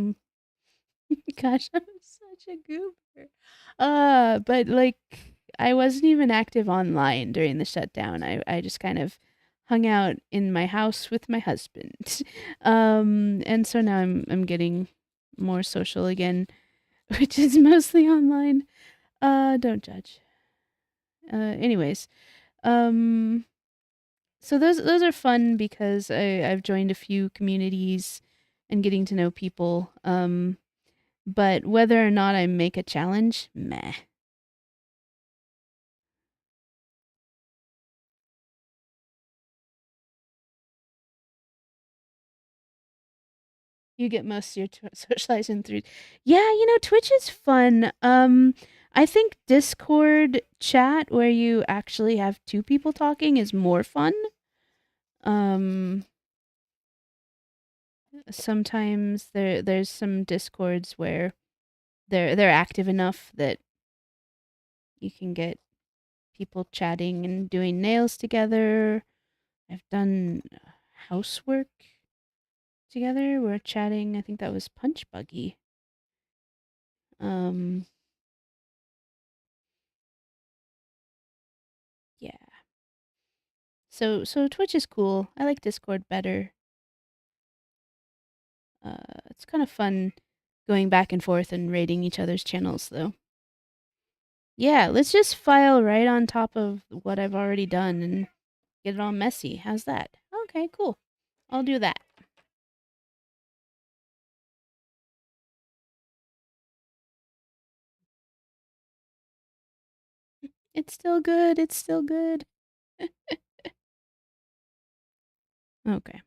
Gosh, I'm such such a goober. But like I wasn't even active online during the shutdown. I just kind of hung out in my house with my husband. And so now I'm getting more social again, which is mostly online. Don't judge. Anyways, um so those are fun because I've joined a few communities and getting to know people. But whether or not I make a challenge, meh. You get most of your socializing through. Yeah, Twitch is fun. I think Discord chat where you actually have two people talking is more fun. Um, Sometimes there's some Discords where they're active enough that you can get people chatting and doing nails together. I've done housework together. We're chatting. I think that was Punch Buggy. Um, yeah. So Twitch is cool. I like Discord better. It's kind of fun going back and forth and raiding each other's channels though. Yeah, let's just file right on top of what I've already done and get it all messy. How's that? Okay, cool. I'll do that. It's still good. It's still good. Okay.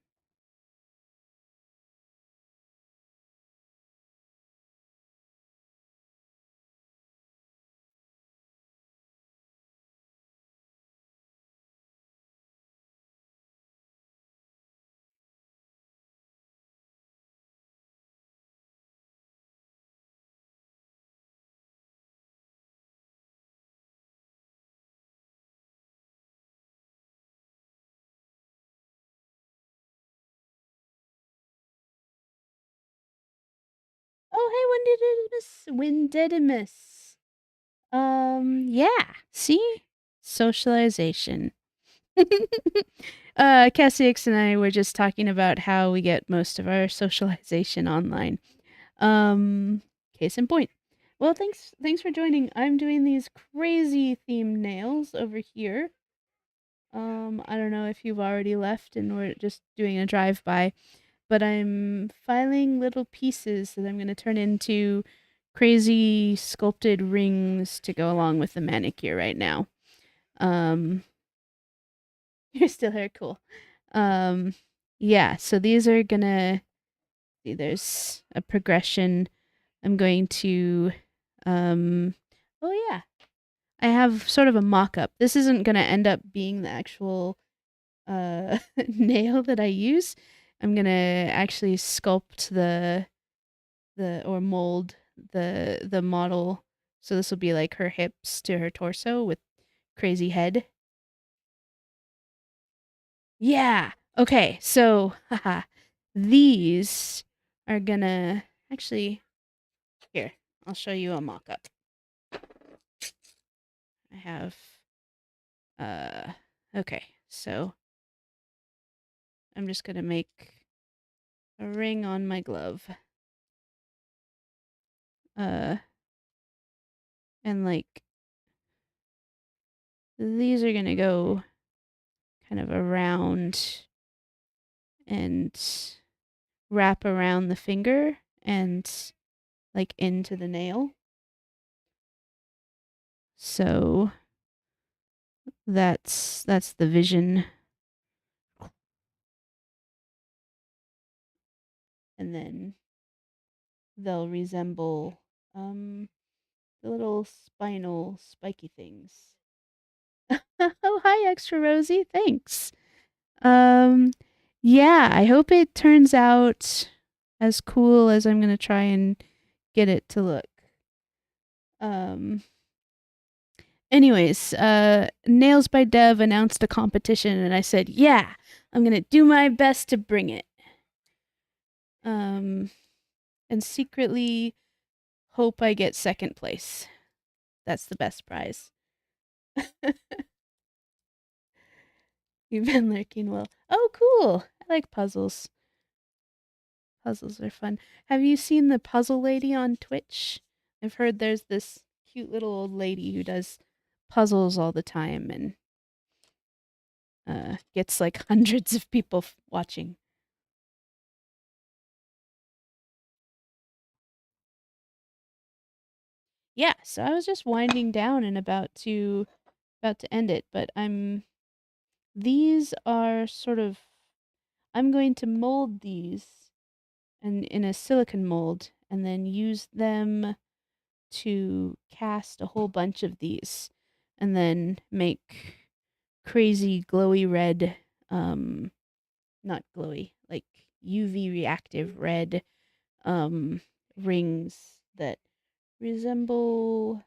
Oh, hey, Windidimus. Yeah. See? Socialization. Cassiex and I were just talking about how we get most of our socialization online. Um, Case in point. Well, thanks for joining. I'm doing these crazy themed nails over here. I don't know if you've already left and we're just doing a drive by, but I'm filing little pieces that I'm going to turn into crazy sculpted rings to go along with the manicure right now. Um, you're still here, cool. Um, yeah, so these are gonna see there's a progression. I'm going to um oh yeah. I have sort of a mock-up. This isn't gonna end up being the actual nail that I use. I'm gonna actually sculpt the or mold the model. So this will be like her hips to her torso with crazy head. Yeah. Okay. So, haha, these are gonna actually here. I'll show you a mock-up. I have uh okay. So, I'm just gonna make a ring on my glove. Uh and like these are gonna go kind of around and wrap around the finger and like into the nail. So that's the vision. And then they'll resemble the little spinal spiky things. Oh, hi, extra Rosie. Thanks. Um, yeah, I hope it turns out as cool as I'm gonna try and get it to look. Um, Anyways, Nails by Dev announced a competition, and I said, yeah, I'm gonna do my best to bring it. And secretly hope I get second place. That's the best prize. You've been lurking well. Oh, cool. I like puzzles. Puzzles are fun. Have you seen the puzzle lady on Twitch? I've heard there's this cute little old lady who does puzzles all the time and gets like hundreds of people watching. Yeah, so I was just winding down and about to end it, but these are sort of I'm going to mold these and in a silicon mold and then use them to cast a whole bunch of these and then make crazy glowy red not glowy, like UV reactive red um rings that resemble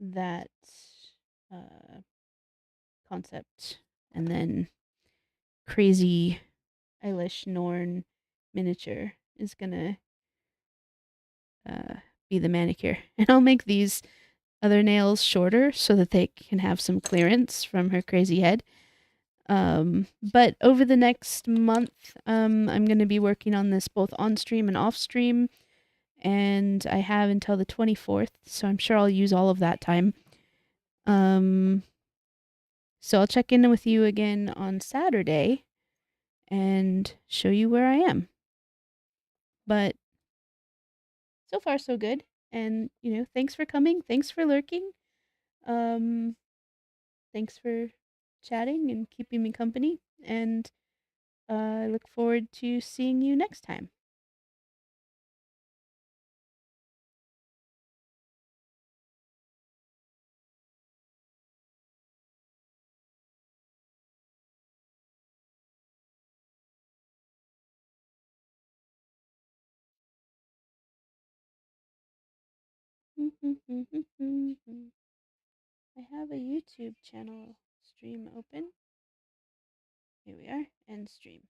that uh concept, and then crazy Elesh Norn miniature is gonna uh, be the manicure. And I'll make these other nails shorter so that they can have some clearance from her crazy head. But over the next month, I'm going to be working on this both on stream and off stream. And I have until the 24th, so I'm sure I'll use all of that time. Um, so I'll check in with you again on Saturday and show you where I am. But so far, so good. And, thanks for coming. Thanks for lurking. Um, Thanks for chatting and keeping me company. And I look forward to seeing you next time. I have a YouTube channel stream open. Here we are, end stream.